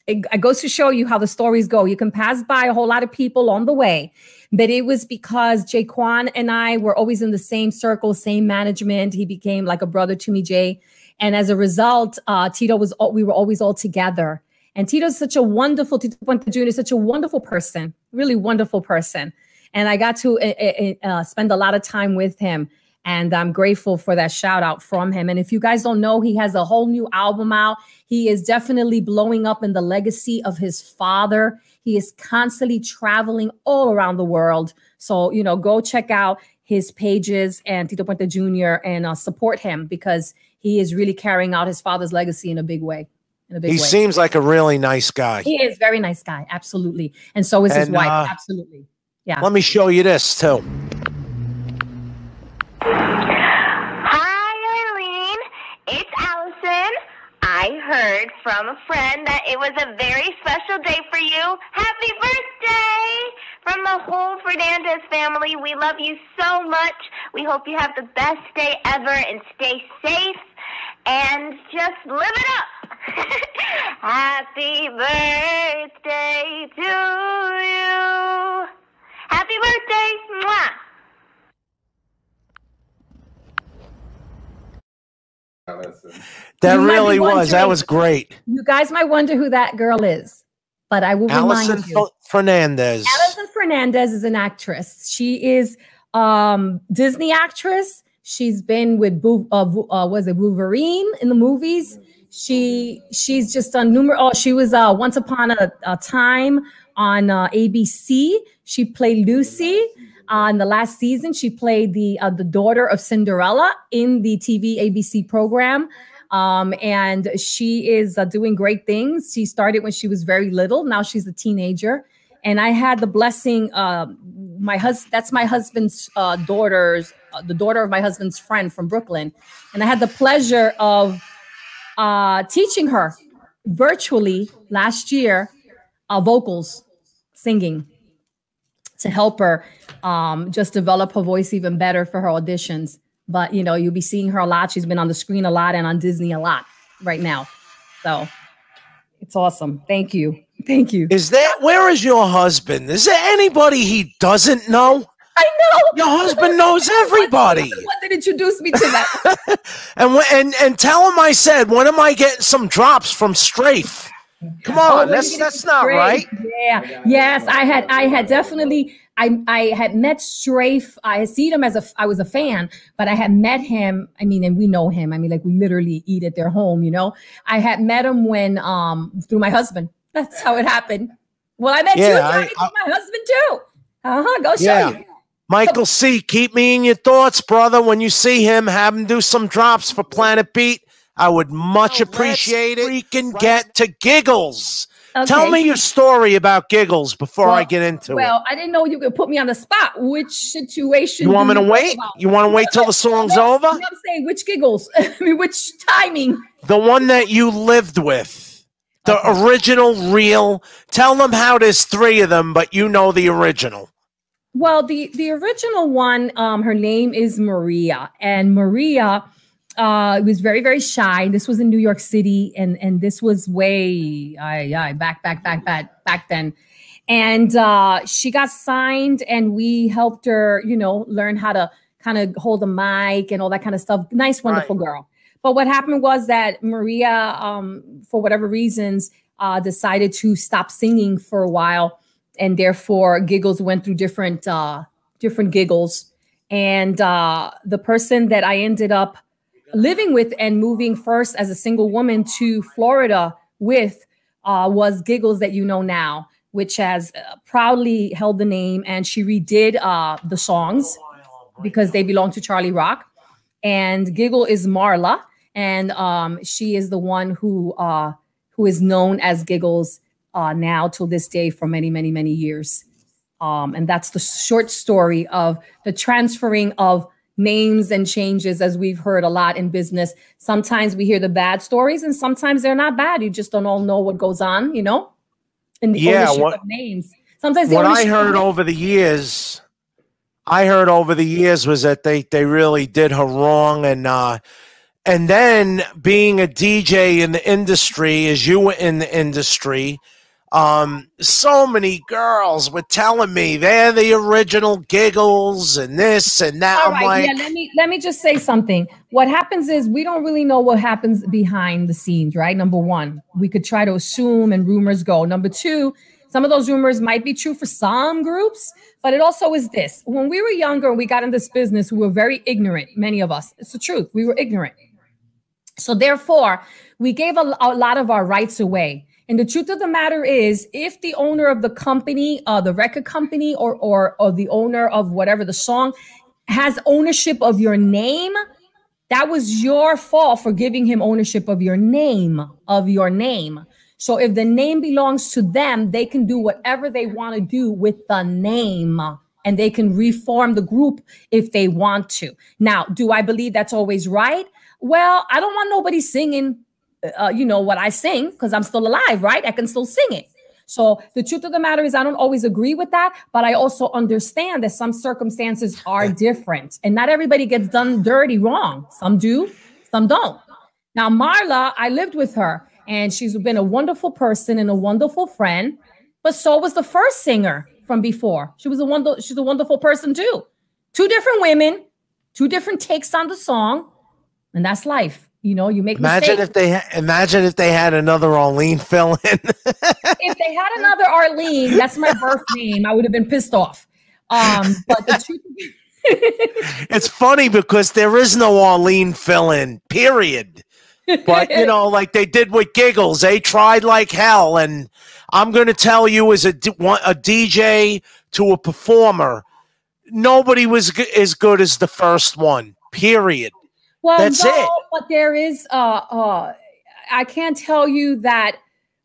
It goes to show you how the stories go. You can pass by a whole lot of people on the way, but it was because Jaquan and I were always in the same circle, same management. He became like a brother to me, Jay. And as a result, we were always all together. And Tito Puente Jr. is such a wonderful person, really wonderful person. And I got to spend a lot of time with him. And I'm grateful for that shout out from him. And if you guys don't know, he has a whole new album out. He is definitely blowing up in the legacy of his father. He is constantly traveling all around the world. So, go check out his pages and Tito Puente Jr. and support him because he is really carrying out his father's legacy in a big way. He seems like a really nice guy. He is a very nice guy. Absolutely. And so is his wife. Absolutely. Yeah. Let me show you this too. Hi, Arlene. It's Allison. I heard from a friend that it was a very special day for you. Happy birthday! From the whole Fernandez family, we love you so much. We hope you have the best day ever and stay safe and just live it up. Happy birthday to you. Happy birthday. Mwah. That really was. That was great. You guys might wonder who that girl is, but I will remind you. Fernandez. Allison Fernandez is an actress. She is Disney actress. She's been with was it Wolverine in the movies? She's just done numerous. Oh, she was Once Upon a Time on ABC. She played Lucy. In the last season, she played the daughter of Cinderella in the TV ABC program. And she is doing great things. She started when she was very little. Now she's a teenager. And I had the blessing, that's my husband's daughter's, the daughter of my husband's friend from Brooklyn. And I had the pleasure of teaching her virtually last year, vocals, singing. to help her just develop her voice even better for her auditions. But, you know, you'll be seeing her a lot. She's been on the screen a lot and on Disney a lot right now. So it's awesome. Thank you. Thank you. Where is your husband? Is there anybody he doesn't know? I know. Your husband knows everybody. What did introduce me to that? and tell him I said, when am I getting some drops from Strafe? Come on, that's not right. Yeah. Yes, I had definitely. I had met Strafe. I had seen him I was a fan, but I had met him. I mean, and we know him. I mean, like we literally eat at their home, you know. I had met him when through my husband. That's how it happened. Well, I met you through my husband too. Go show you. Michael C., keep me in your thoughts, brother. When you see him, have him do some drops for Planet Beat. I would much appreciate it. Freaking get to Giggles. Okay. Tell me your story about Giggles before I get into it. Well, I didn't know you could put me on the spot. Which situation? You want me to wait? You want to wait till the song's over? I'm saying which Giggles? I mean, which timing? The one that you lived with. The original, real. Tell them how there's 3 of them, but you know the original. Well, the original one, her name is Maria. And Maria was very, very shy. This was in New York City, and this was way back then. And she got signed, and we helped her, you know, learn how to kind of hold a mic and all that kind of stuff. Nice, wonderful girl. But what happened was that Maria, for whatever reasons, decided to stop singing for a while, and therefore Giggles went through different Giggles. And the person that I ended up living with and moving first as a single woman to Florida with was Giggles that you know now, which has proudly held the name. And she redid the songs because they belong to Charlie Rock. And Giggle is Marla, and she is the one who is known as Giggles now till this day for many, many, many years. And that's the short story of the transferring of names and changes, as we've heard a lot in business. Sometimes we hear the bad stories, and sometimes they're not bad. You just don't all know what goes on, you know, in the ownership of names. Sometimes what I heard over the years was that they really did her wrong, and then being a DJ in the industry, as you were in the industry, so many girls were telling me they're the original Giggles and this and that. All right, yeah, let me just say something. What happens is we don't really know what happens behind the scenes, right? Number one, we could try to assume and rumors go. Number two, some of those rumors might be true for some groups, but it also is this. When we were younger and we got in this business, we were very ignorant, many of us. It's the truth. We were ignorant. So therefore, we gave a lot of our rights away. And the truth of the matter is, if the owner of the company, the record company, or the owner of whatever the song has ownership of your name, that was your fault for giving him ownership of your name, So if the name belongs to them, they can do whatever they want to do with the name, and they can reform the group if they want to. Now, do I believe that's always right? Well, I don't want nobody singing you know what I sing, because I'm still alive, right? I can still sing it. So the truth of the matter is I don't always agree with that, but I also understand that some circumstances are different, and not everybody gets done dirty wrong. Some do, some don't. Now, Marla, I lived with her, and she's been a wonderful person and a wonderful friend, but so was the first singer from before. She's a wonderful person too. 2 different women, 2 different takes on the song, and that's life. You know, you make mistakes. Imagine if they had another Arlene fill in. If they had another Arlene, that's my birth name, I would have been pissed off. But the truth it's funny because there is no Arlene fill in, period. But you know, like they did with Giggles, they tried like hell. And I'm going to tell you, as a DJ to a performer, nobody was as good as the first one, period. Well, that's it. But there is, I can't tell you that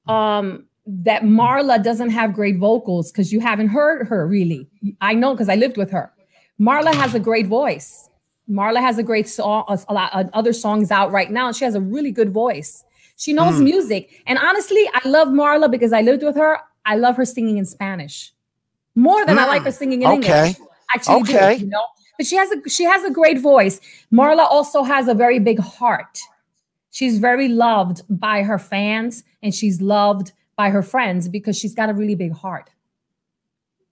that Marla doesn't have great vocals, because you haven't heard her really. I know, because I lived with her. Marla has a great voice. Marla has a great song, a lot of other songs out right now. She has a really good voice. She knows music. And honestly, I love Marla because I lived with her. I love her singing in Spanish. more than I like her singing in English. Actually, do, you know. But she has a great voice. Marla also has a very big heart. She's very loved by her fans, and she's loved by her friends because she's got a really big heart.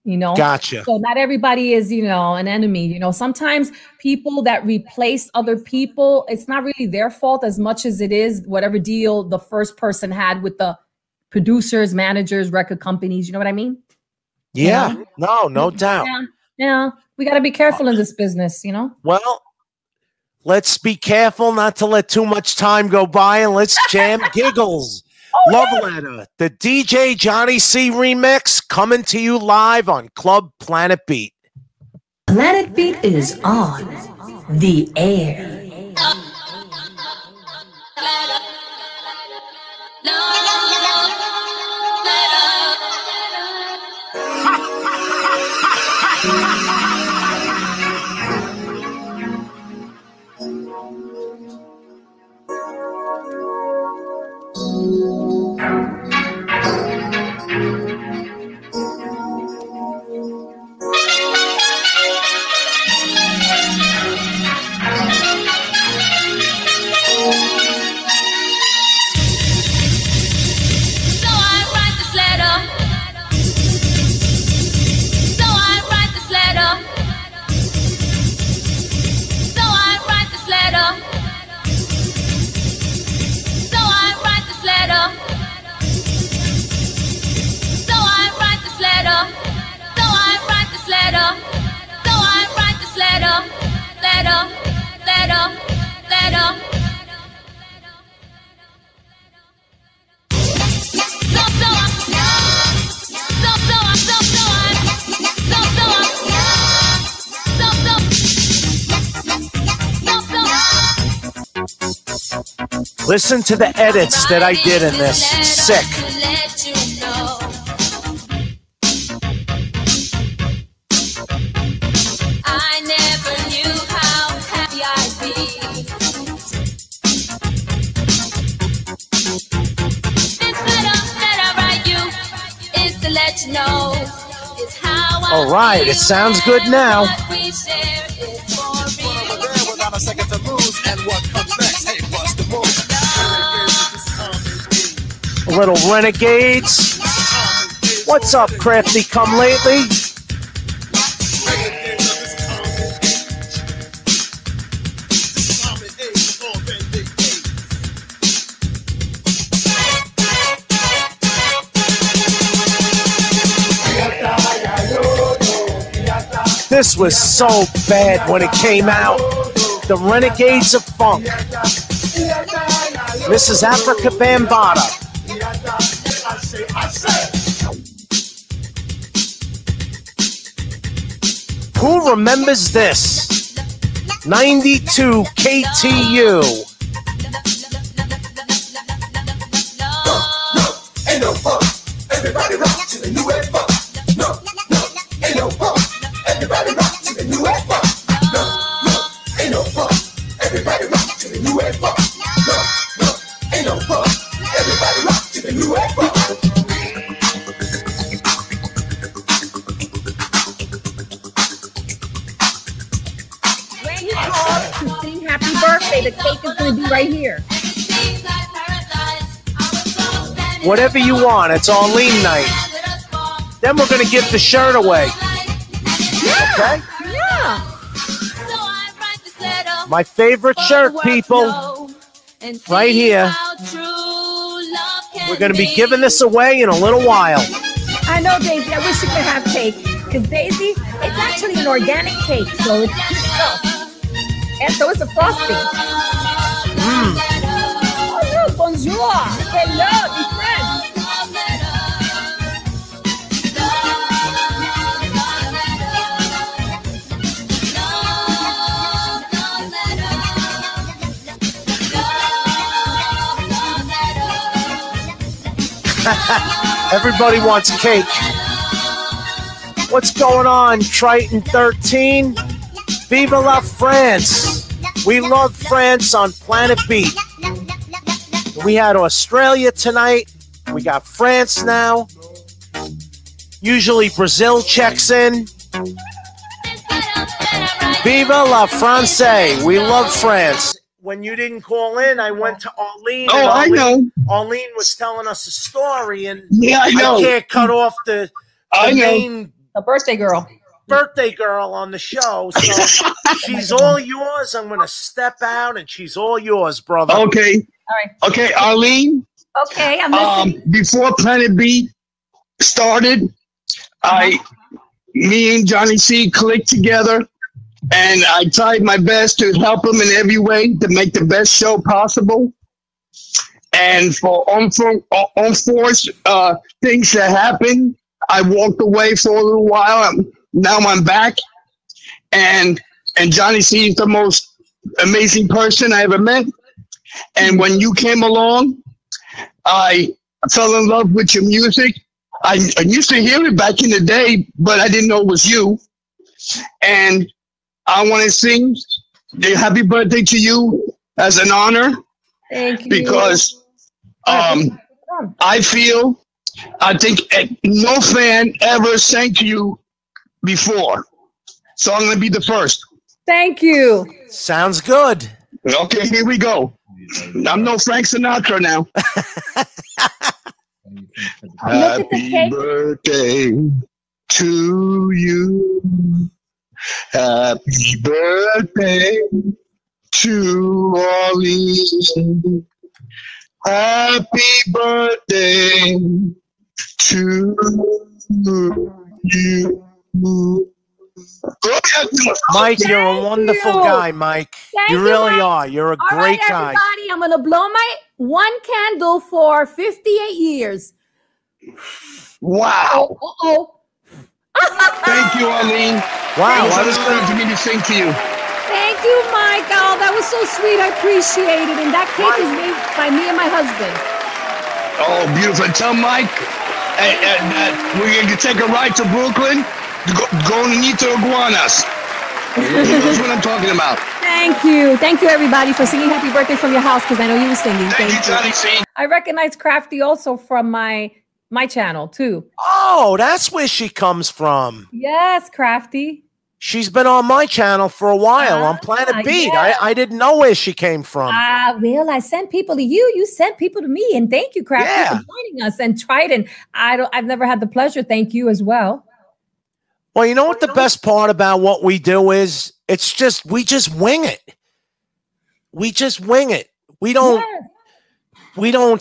You know, gotcha. So not everybody is, you know, an enemy. You know, sometimes people that replace other people, it's not really their fault as much as it is whatever deal the first person had with the producers, managers, record companies. You know what I mean? Yeah. You know? No doubt. Yeah. We got to be careful in this business, you know? Well, let's be careful not to let too much time go by, and let's jam Giggles. Love Letter, the DJ Johnny C remix, coming to you live on Club Planet Beat. Planet Beat is on the air. Listen to the edits that I did in this. Sick. I never knew how happy I'd be. This letter that I write you is to let you know is how I All right, it sounds good now. we share is for real. Without a second to lose, and what comes next? Hey, bust the move. A little Renegades. What's up, Crafty Come Lately? This was so bad when it came out. The Renegades of Funk. Mrs. Africa Bambaataa. Who remembers this? 92 KTU. Ain't no funk. Everybody rock to the new wave funk. No, ain't no funk. Everybody rock to the new wave funk. No, ain't no funk. Everybody rock to the new wave funk. No, ain't no funk. Everybody rock to the new wave funk. When he calls to sing happy birthday, the cake is going to be right here. Whatever you want, it's Arlene night. Then we're going to give the shirt away. Okay? Yeah. My favorite shirt, people. Right here. We're going to be giving this away in a little while. I know, Daisy. I wish you could have cake. Because, Daisy, it's actually an organic cake. So it's good stuff. And so it's a frosting. Oh, look. Bonjour. Hello, my friend. Everybody wants cake. What's going on, Triton 13? Viva la France. We love France on Planet Beat. We had Australia tonight. We got France now. Usually Brazil checks in. Viva la France. We love France. When you didn't call in, I went to Arlene. Oh, I know. Arlene was telling us a story, and yeah, I know. I can't cut off the main birthday girl on the show. So she's all yours. I'm going to step out, and she's all yours, brother. Okay. All right. Okay, Arlene. Okay, I'm listening. Before Planet B started, me and Johnny C clicked together, and I tried my best to help him in every way to make the best show possible. And for unforced things that happened, I walked away for a little while. Now I'm back, and Johnny C is the most amazing person I ever met. And when you came along, I fell in love with your music. I used to hear it back in the day, but I didn't know it was you. And I want to sing a happy birthday to you as an honor. Thank you. Because I think no fan ever sang to you before. So I'm going to be the first. Thank you. Sounds good. Okay, here we go. I'm no Frank Sinatra now. Happy birthday to you. Happy birthday to Arlene. Happy birthday to you. Mike, you're a wonderful guy, Mike. You really are. You're a great guy. Everybody, I'm going to blow my one candle for 58 years. Wow. Thank you, Arlene. Wow. That was good for me to sing to you. Thank you, Mike. Oh, that was so sweet. I appreciate it. And that cake is made by me and my husband. Oh, beautiful. Tell Mike we're going to take a ride to Brooklyn. Go and eat the iguanas. He knows what I'm talking about. Thank you. Thank you, everybody, for singing happy birthday from your house, because I know you were singing. Thank you, Johnny C. I recognize Crafty also from my channel, too. Oh, that's where she comes from. Yes, Crafty. She's been on my channel for a while on Planet Beat. Yeah. I didn't know where she came from. Well, I sent people to you. You sent people to me. And thank you, Crafty, for joining us. And Trident, I've never had the pleasure. Thank you as well. Well, you know what the best part about what we do is? It's just, we just wing it. We just wing it. We don't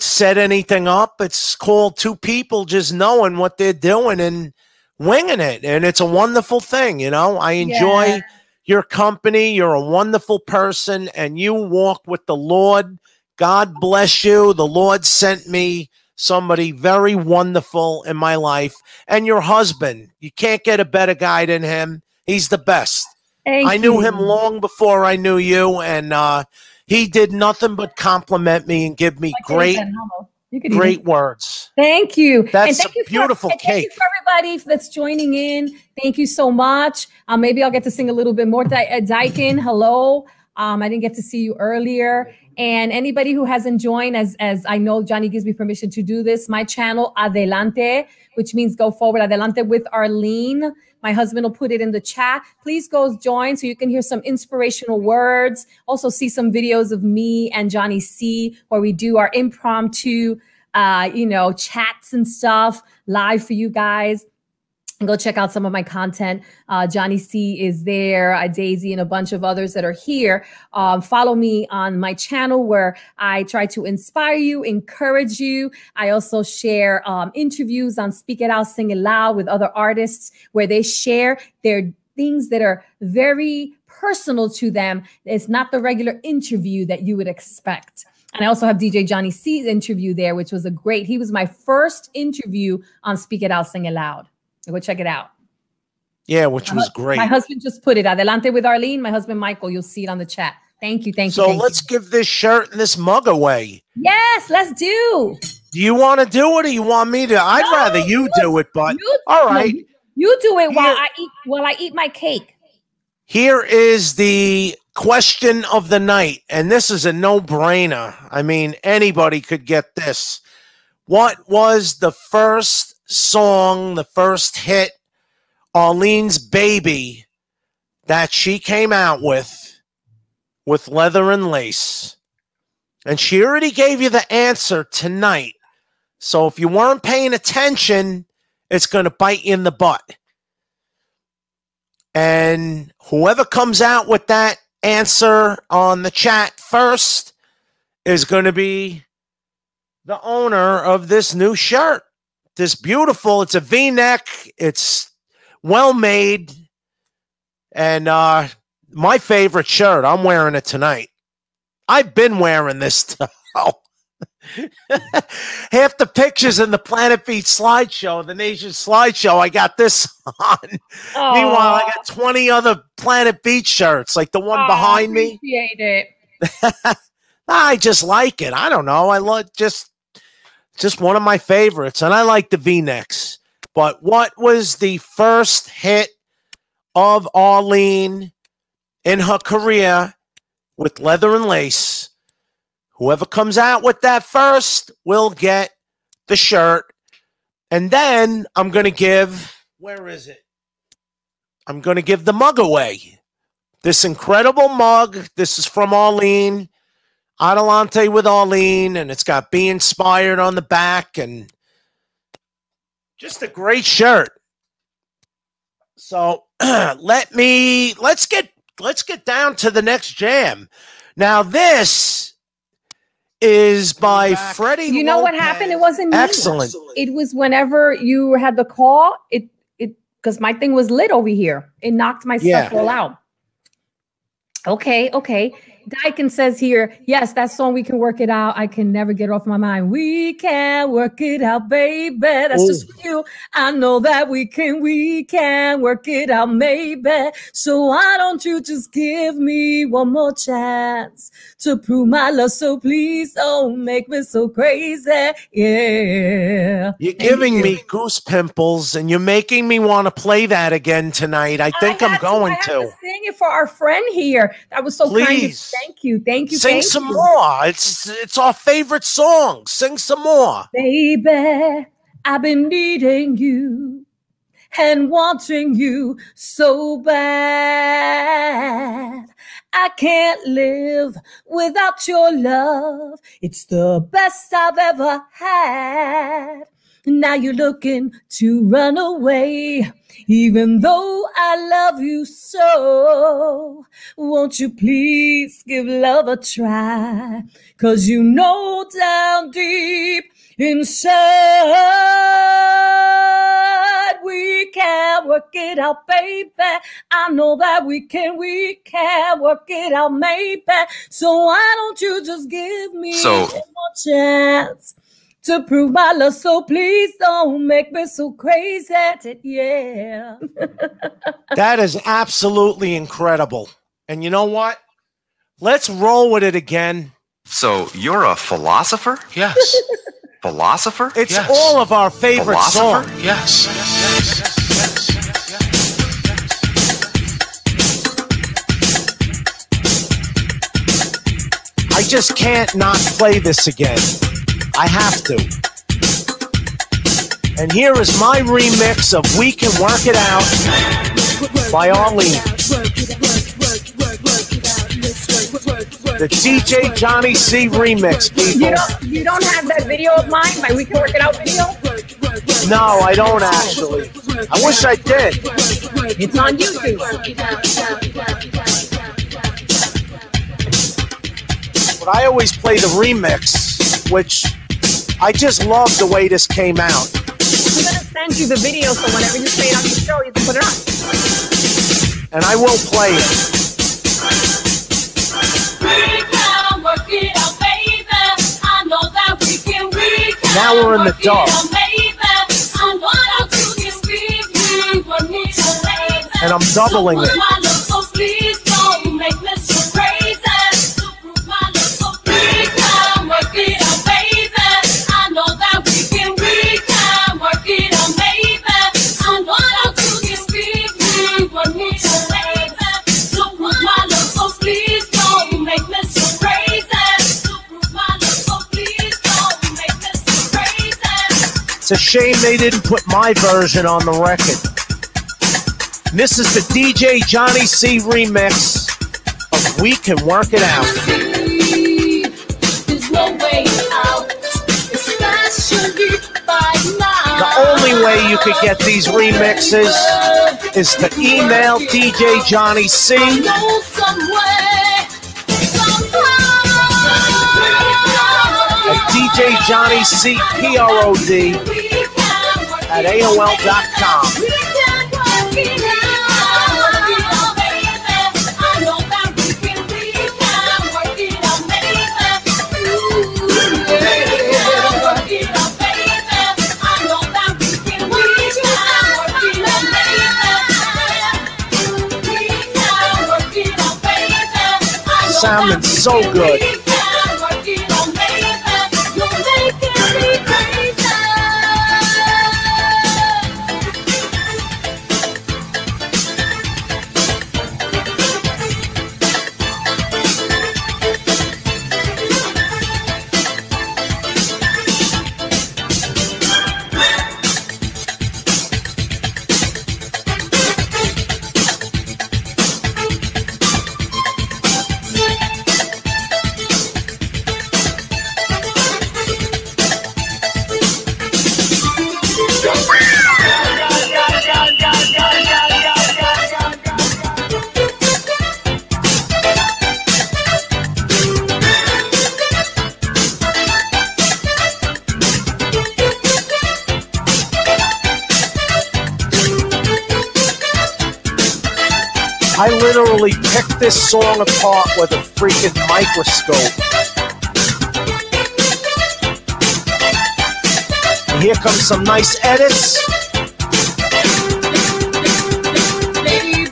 set anything up. It's called two people just knowing what they're doing and winging it. And it's a wonderful thing, you know. I enjoy your company. You're a wonderful person, and you walk with the Lord. God bless you. The Lord sent me somebody very wonderful in my life. And your husband, you can't get a better guy than him. He's the best. I knew him long before I knew you, and he did nothing but compliment me and give me great words. Thank you. That's and thank a beautiful cake. Thank you for everybody that's joining in. Thank you so much. Maybe I'll get to sing a little bit more. Daikin, hello. I didn't get to see you earlier. And anybody who hasn't joined, as I know Johnny gives me permission to do this, my channel, Adelante, which means go forward, Adelante with Arlene. My husband will put it in the chat. Please go join so you can hear some inspirational words. Also see some videos of me and Johnny C, where we do our impromptu, chats and stuff live for you guys. And go check out some of my content. Johnny C is there, Daisy, and a bunch of others that are here. Follow me on my channel, where I try to inspire you, encourage you. I also share interviews on Speak It Out, Sing It Loud with other artists, where they share their things that are very personal to them. It's not the regular interview that you would expect. And I also have DJ Johnny C's interview there, which was he was my first interview on Speak It Out, Sing It Loud. Go check it out. Yeah, which was great. My husband just put it. Adelante with Arlene. My husband, Michael. You'll see it on the chat. Thank you. Thank you. So let's give this shirt and this mug away. Yes, let's do. Do you want to do it, or you want me to? I'd rather you do it, but all right. You do it while I eat my cake. Here is the question of the night, and this is a no-brainer. I mean, anybody could get this. What was the first song, the first hit, Arlene's Baby, that she came out with Leather and Lace. And she already gave you the answer tonight. So if you weren't paying attention, it's going to bite you in the butt. And whoever comes out with that answer on the chat first is going to be the owner of this new shirt. This beautiful, it's a V-neck, it's well made, and my favorite shirt. I'm wearing it tonight. I've been wearing this stuff. Half the pictures in the Planet Beat slideshow, the Nation slideshow, I got this on. Aww. Meanwhile, I got 20 other Planet Beat shirts, like the one behind me. Appreciate it. I just like it. I don't know. I love just one of my favorites, and I like the V-necks. But what was the first hit of Arlene in her career with Leather and Lace? Whoever comes out with that first will get the shirt. And then I'm going to give, where is it? I'm going to give the mug away. This incredible mug. This is from Arlene. Adelante with Arlene. And it's got Be Inspired on the back. And just a great shirt. So let's get down to the next jam. Now this is by Freddie. You know what happened? It wasn't me. Excellent. It was whenever you had the call. It because my thing was lit over here. It knocked my stuff all out. Okay. Dyken says here, yes, that song, We Can Work It Out. I can never get off my mind. We can work it out, baby. That's just for you. I know that we can work it out, maybe. So why don't you just give me one more chance to prove my love? So please don't make me so crazy. Yeah. You're giving me goose pimples, and you're making me want to play that again tonight. I think I'm going to sing it for our friend here. That was so kind of. Thank you. Sing some more. It's our favorite song. Sing some more. Baby, I've been needing you and wanting you so bad. I can't live without your love. It's the best I've ever had. Now you're looking to run away, even though I love you so. Won't you please give love a try? 'Cause you know down deep inside we can work it out, baby. I know that we can work it out, maybe. So why don't you just give me one more chance to prove my love? So please don't make me so crazy. Yeah. That is absolutely incredible. And you know what? Let's roll with it again. So you're a philosopher? Yes. Philosopher? It's all of our favorite songs. Yes. I just can't not play this again. I have to. And here is my remix of We Can Work It Out by Arlene. The DJ Johnny C remix, people. You don't have that video of mine, my We Can Work It Out video? No, I don't actually. I wish I did. It's on YouTube. But I always play the remix, which I just love the way this came out. I'm going to send you the video so whenever you play it on the show, you can put it on. And I will play it. Now we're in the dark. And I'm doubling it. It's a shame they didn't put my version on the record. This is the DJ Johnny C remix of We Can Work It Out. There's no way out, especially by now. The only way you could get these remixes is to email DJ Johnny C. I know some way, somehow. At DJ Johnny C PROD at AOL.com. Sounding so good. I literally picked this song apart with a freaking microscope. And here comes some nice edits. Baby,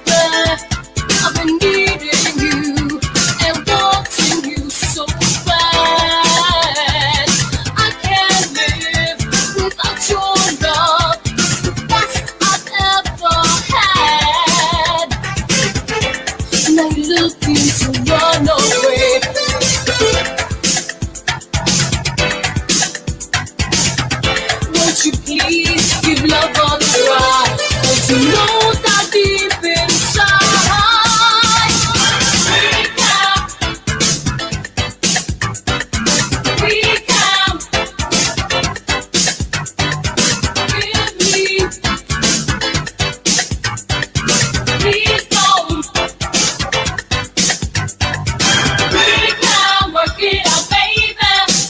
I've been needing you and wanting you so bad. I can't live without your love. It's the best I've ever had. Now you're looking to run away. Won't you please give love a try? Don't you know that deep inside we can give me. Please don't. We can work it out, baby.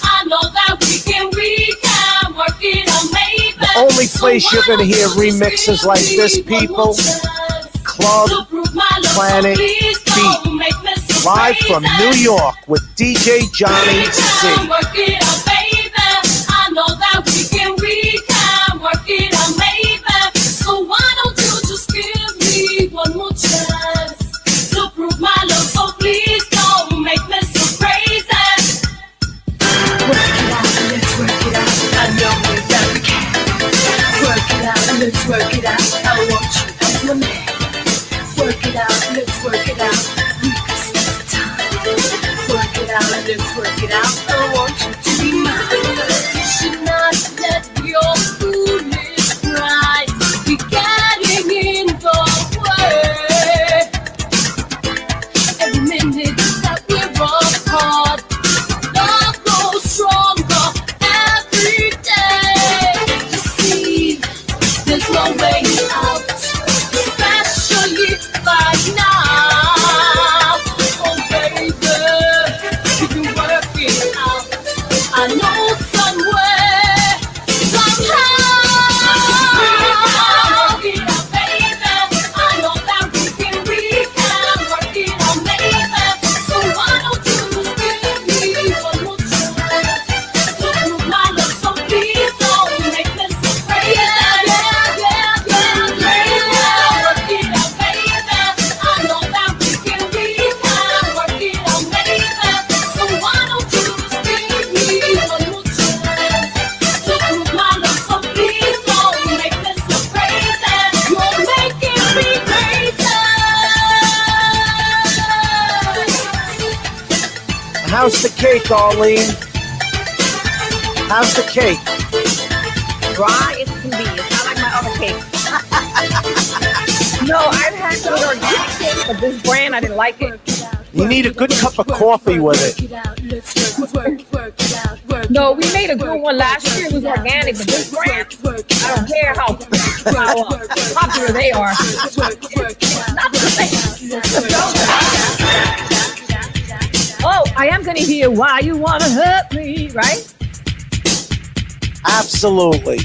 I know that we can work it out, baby. Only place you're going to hear remixes like this, people. Club Planet Beat. Live from New York with DJ Johnny C. Work it out, baby. I know that we can work it out, baby. So why don't you just give me one more chance to prove my love? So please don't make me so crazy. Work it out, let's work it out. I know that we can. Work it out, let's work it out. I want you as my man. Work it out, let's work it out. We can spend the time. Work it out, let's work it out. I want you to be mine. You should not let your foolish pride be getting in the way. Every minute that we're apart, love grows stronger every day. You see, there's no way out, especially right now. Oh baby, you can work it out. I know somewhere, somehow. Work it out, baby. I know that we can work it out, baby. So why don't you just give me one more chance to prove my love? So please don't make me so crazy. Work it out, baby. I know that we can work it out, baby. So why don't you just give me one more chance to prove my love? So please don't make me so crazy. You're making me crazy. How's the cake, Arlene? How's the cake? dry as can be. It's not like my other cake. No, I've had some organic cake, but this brand, I didn't like it. You need a good cup of coffee with it. No, we made a good one last year. It was organic, but this brand, I don't care how popular they are. Not the same. Oh, I am going to hear Why You Wanna Hurt Me, right? Absolutely.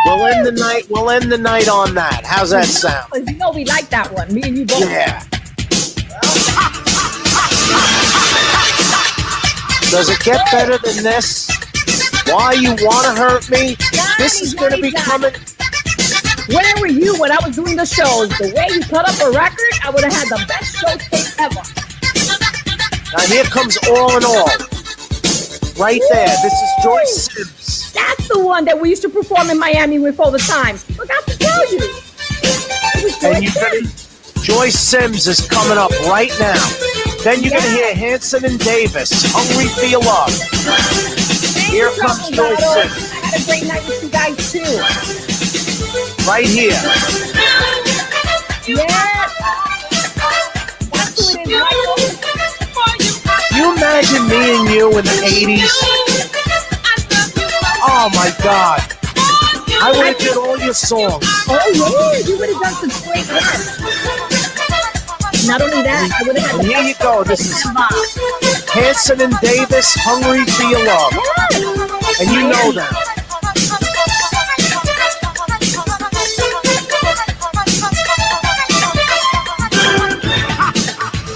We'll end the night. We'll end the night on that. How's that sound? You know we like that one. Me and you both. Yeah. Does it get better than this? Why You Wanna Hurt Me? This is going to be coming. Where were you when I was doing the shows? The way you cut up a record, I would have had the best show tape ever. Now here comes All in All. Right there. This is Joyce Sims. That's the one that we used to perform in Miami with all the time. Forgot to tell you. And Joyce Sims is coming up right now. Then you're going to hear Hanson and Davis, Hungry for Your Love. Here comes Joyce Sims. I had a great night with you guys too. Right here. Yeah. That's who it is, Michael. You imagine me and you in the 80s? Oh my God. I would have did all your songs. Oh yeah, you would have done some great hits. Not only that, I would have had and here you go. This is Hanson and Davis, Hungry for Your Love. Yes. And you know that.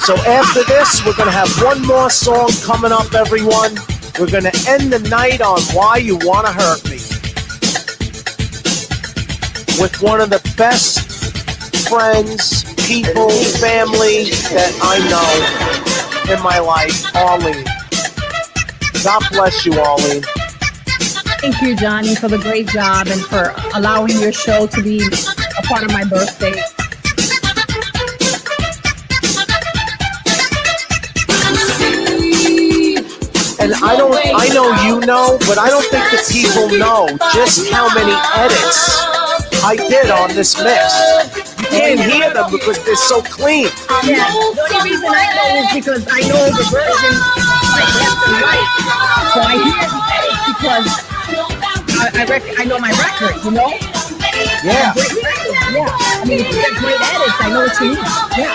So after this, we're going to have one more song coming up, everyone. We're going to end the night on Why You Wanna Hurt Me with one of the best friends, people, family that I know in my life, Arlene. God bless you, Arlene. Thank you, Johnny, for the great job and for allowing your show to be a part of my birthday. And I know you know, but I don't think the people know just how many edits I did on this mix. You can't hear them because they're so clean. Yeah, the only reason I know is because I know the version like left and right. So I hear the edits because I know my record, you know? Yeah. Great records, yeah. I mean, if you get great edits, I know what you mean. Yeah.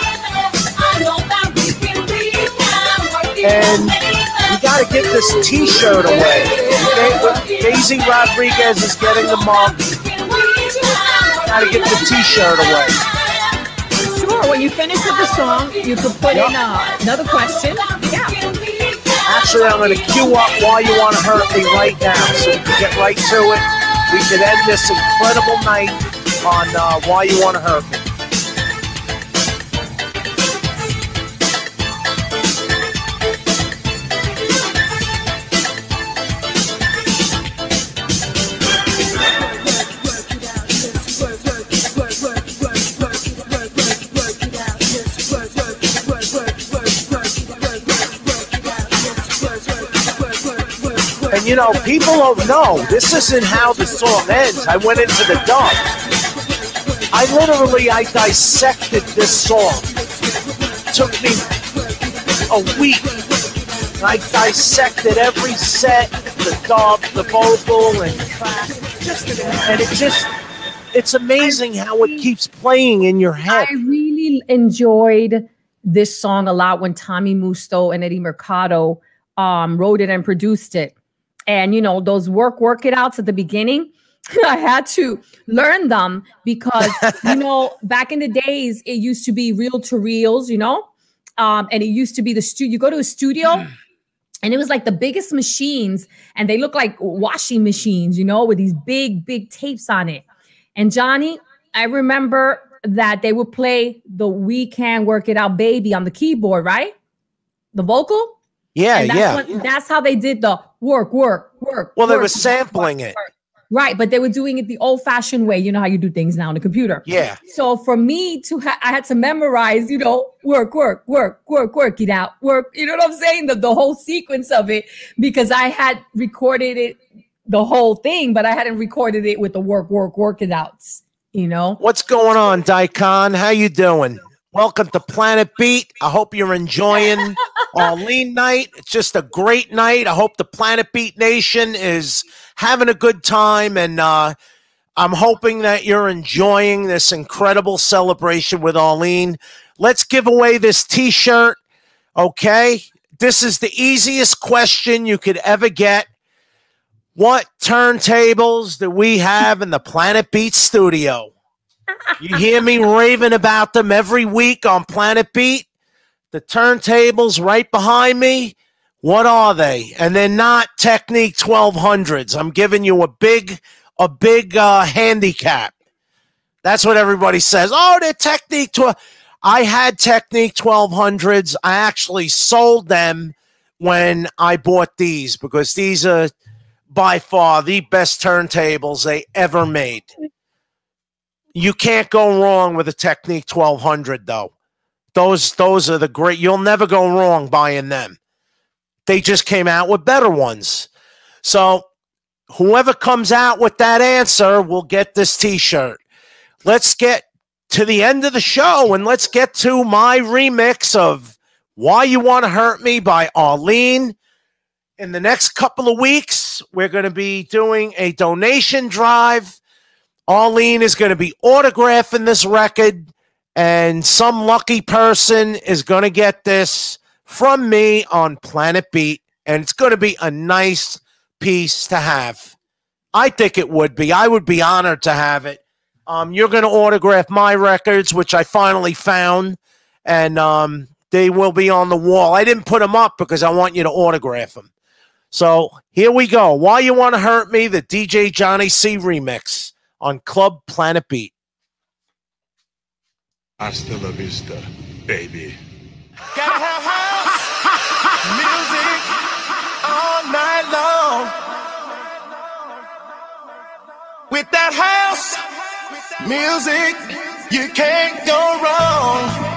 And you got to get this T-shirt away. Okay? Daisy Rodriguez is getting the mug. Got to get the T-shirt away. Sure. When you finish with the song, you can put in another question. Yeah. Actually, I'm going to cue up Why You Want to Hurt Me right now, so we can get right to it. We can end this incredible night on Why You Want to Hurt Me. And you know, people don't know, this isn't how the song ends. I went into the dub. I dissected this song. It took me a week. I dissected every set, the dub, the vocal, and it's amazing how it keeps playing in your head. I really enjoyed this song a lot when Tommy Musto and Eddie Mercado wrote it and produced it. And, you know, those work it outs at the beginning, I had to learn them because, you know, back in the days, it used to be reel to reels, you know, and it used to be the studio. You go to a studio and it was like the biggest machines and they look like washing machines, you know, with these big tapes on it. And Johnny, I remember that they would play the We Can Work It Out Baby on the keyboard, right? The vocal. Yeah, That's how they did the work. Well, they were sampling it. Right, but they were doing it the old-fashioned way. You know how you do things now on the computer. Yeah. So for me I had to memorize, you know, work it out, work. You know what I'm saying? The whole sequence of it because I had recorded it the whole thing, but I hadn't recorded it with the work it outs, you know. What's going on, Daikon? How you doing? Welcome to Planet Beat. I hope you're enjoying Arlene night. It's just a great night. I hope the Planet Beat Nation is having a good time, and I'm hoping that you're enjoying this incredible celebration with Arlene. Let's give away this T-shirt, okay? This is the easiest question you could ever get. What turntables do we have in the Planet Beat studio? You hear me raving about them every week on Planet Beat. The turntables right behind me, what are they? And they're not Technique 1200s. I'm giving you a big handicap. That's what everybody says. Oh, they're Technique 12. I had Technique 1200s. I actually sold them when I bought these because these are by far the best turntables they ever made. You can't go wrong with a Technique 1200, though. Those are the great. You'll never go wrong buying them. They just came out with better ones. So whoever comes out with that answer will get this T-shirt. Let's get to the end of the show, and let's get to my remix of Why You Want to Hurt Me by Arlene. In the next couple of weeks, we're going to be doing a donation drive. Arlene is going to be autographing this record, and some lucky person is going to get this from me on Planet Beat, and it's going to be a nice piece to have. I think it would be. I would be honored to have it. You're going to autograph my records, which I finally found, and they will be on the wall. I didn't put them up because I want you to autograph them. So here we go. Why You Want to Hurt Me, the DJ Johnny C remix on Club Planet Beat. Hasta la vista, baby. Gotta have house music all night long. With that house music, you can't go wrong.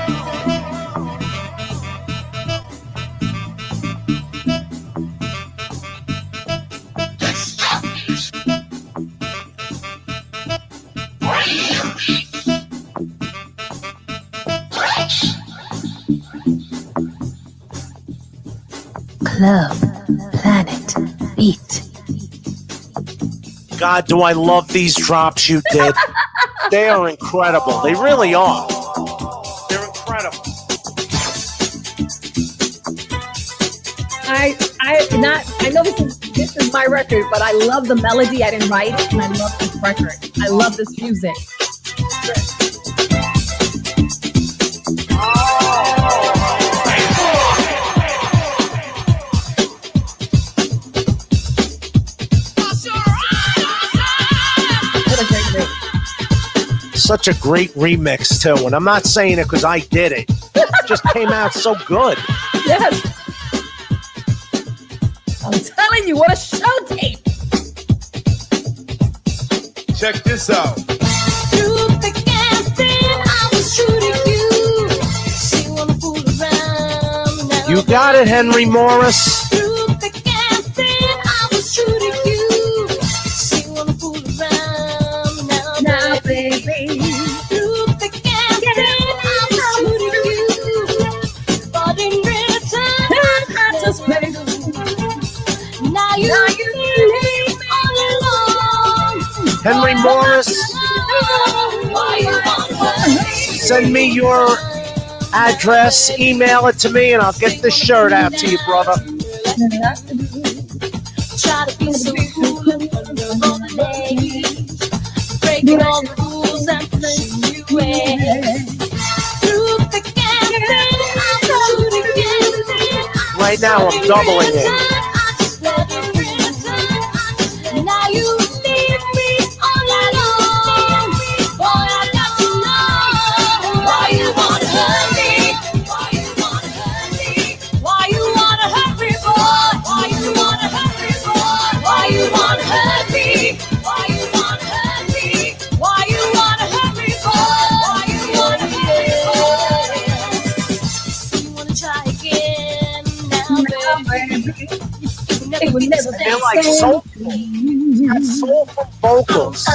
Club Planet Beat. God, do I love these drops you did. They are incredible. They really are. They're incredible. I know this is my record, but I love the melody. I didn't write it, and I love this record. I love this music. Such a great remix, too. And I'm not saying it because I did it. It just came out so good. Yes. I'm telling you, what a show tape. Check this out. Through the camping, I was true to you. She wanna fool around now. You got it, Henry Morris. Through the camping, I was true to you. She wanna fool around now, baby. Through the camping, I was true to you. But in return, I just paid. Now you leave me all alone. Henry Morris, send me your address, email it to me, and I'll get this shirt out to you, brother. Try to be so cool and wonderful the ladies, breaking all the rules and pushing you away. Through the camping, I'm shooting. Right now, I'm doubling it. Now you leave me all alone. Boy, I got to know why you wanna hurt me. Why you wanna hurt me? Why you wanna hurt me, boy? Why you wanna hurt me, boy? Why you wanna hurt me? Why you wanna hurt me? Why you wanna hurt me, boy? Why you wanna hurt me, boy? You wanna try again now, baby? They're like soulful. Got soulful vocals.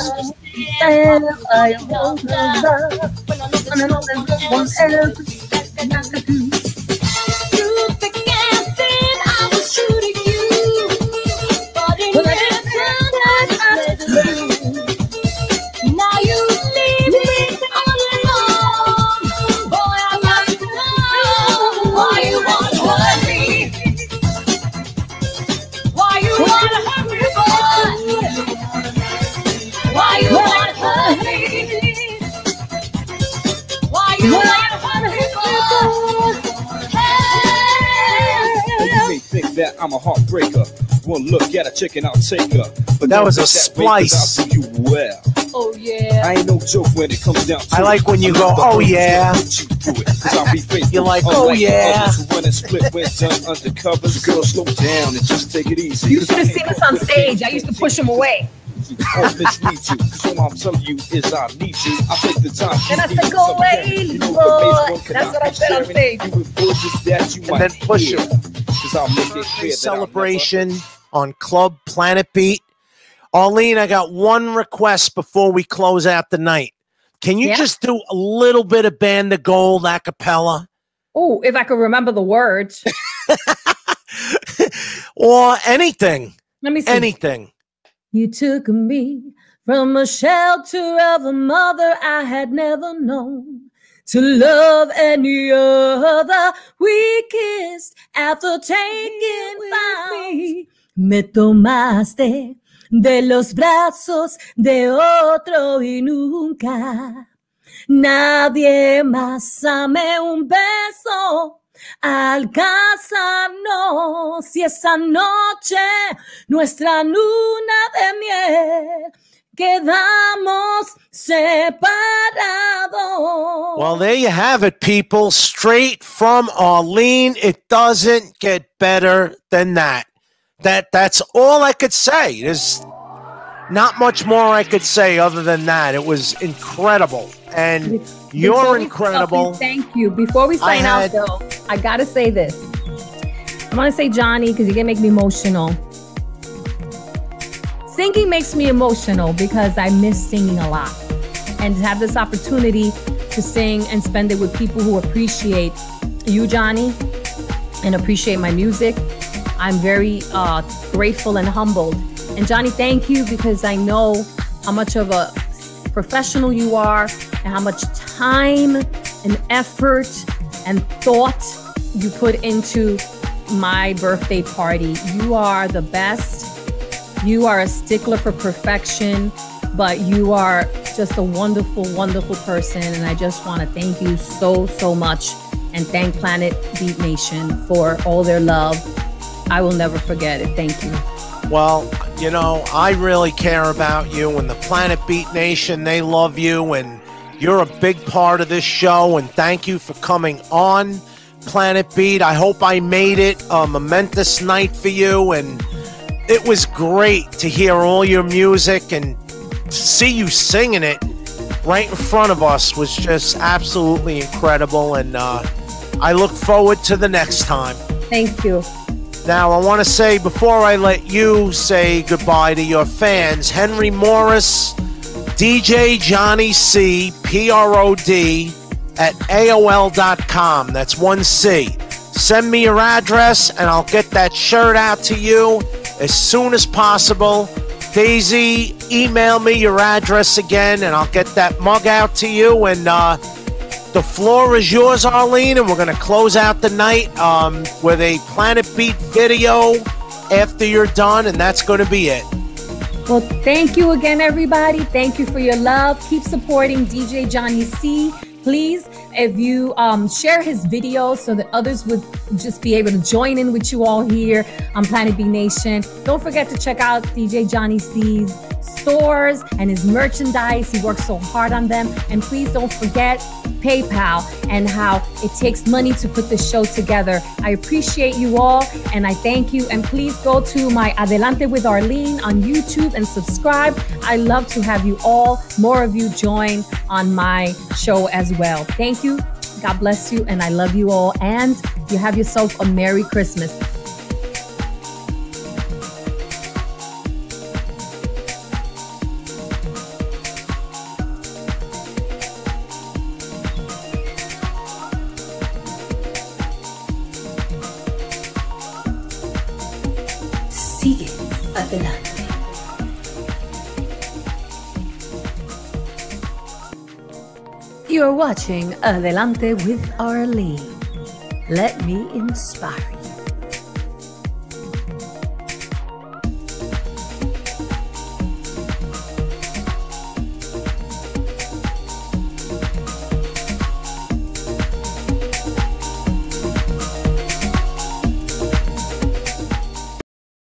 Now you leave me all alone. Boy, I want to know why you want to hurt me. Why you want to hurt me, boy? Why you want to hurt me? Why you want to hurt me, boy? You may think that I'm a heartbreaker. One look at a chicken, I'll take her. But that was a splice. I'll do you well. Oh yeah. I ain't no joke when it comes down to I like when you go, oh yeah. You're like, oh yeah. Who run and split when done undercover. Girl, slow down and just take it easy. You should have seen us on stage. I used to push him away. Oh, mislead you. So I'm telling you is I need you. I take the time. And I said, go away, boy. That's what I said on stage. And then push him. Celebration on Club Planet Beat. Arlene, I got one request before we close out the night. Can you just do a little bit of Band of Gold a cappella? Oh, if I could remember the words. Or anything. Let me see. Anything. You took me from a shelter of a mother I had never known to love any other. We kissed after taking vows. Me tomaste de los brazos de otro y nunca nadie más. Dame un beso al casarnos y esa noche nuestra luna de miel quedamos separados. Well, there you have it, people. Straight from Arlene. It doesn't get better than that. That's all I could say. There's not much more I could say other than that. It was incredible. And you're incredible. Thank you. Before we sign out, though, I got to say this. I want to say, Johnny, because you're going to make me emotional. Singing makes me emotional because I miss singing a lot. And to have this opportunity to sing and spend it with people who appreciate you, Johnny, and appreciate my music, I'm very grateful and humbled. And Johnny, thank you, because I know how much of a professional you are and how much time and effort and thought you put into my birthday party. You are the best. You are a stickler for perfection, but you are just a wonderful, wonderful person. And I just want to thank you so, so much, and thank Planet Beat Nation for all their love. I will never forget it. Thank you. Well, you know, I really care about you, and the Planet Beat Nation, they love you, and you're a big part of this show, and thank you for coming on Planet Beat. I hope I made it a momentous night for you, and it was great to hear all your music, and see you singing it right in front of us was just absolutely incredible, and I look forward to the next time. Thank you. Now, I want to say, before I let you say goodbye to your fans, Henry Morris, DJ Johnny C, PROD, at AOL.com. That's 1C. Send me your address, and I'll get that shirt out to you as soon as possible. Daisy, email me your address again, and I'll get that mug out to you. And the floor is yours, Arlene, and we're going to close out the night with a Planet Beat video after you're done, and that's going to be it. Well, thank you again, everybody. Thank you for your love. Keep supporting DJ Johnny C. Please, if you share his videos so that others would just be able to join in with you all here on Planet B Nation. Don't forget to check out DJ Johnny C's stores and his merchandise. He works so hard on them. And please don't forget PayPal and how it takes money to put this show together. I appreciate you all, and I thank you. And please go to my Adelante with Arlene on YouTube and subscribe. I love to have you all, more of you, join on my show as well. Thank you. God bless you, and I love you all. And you have yourself a Merry Christmas. Adelante. You're watching Adelante with Arlene. Let me inspire.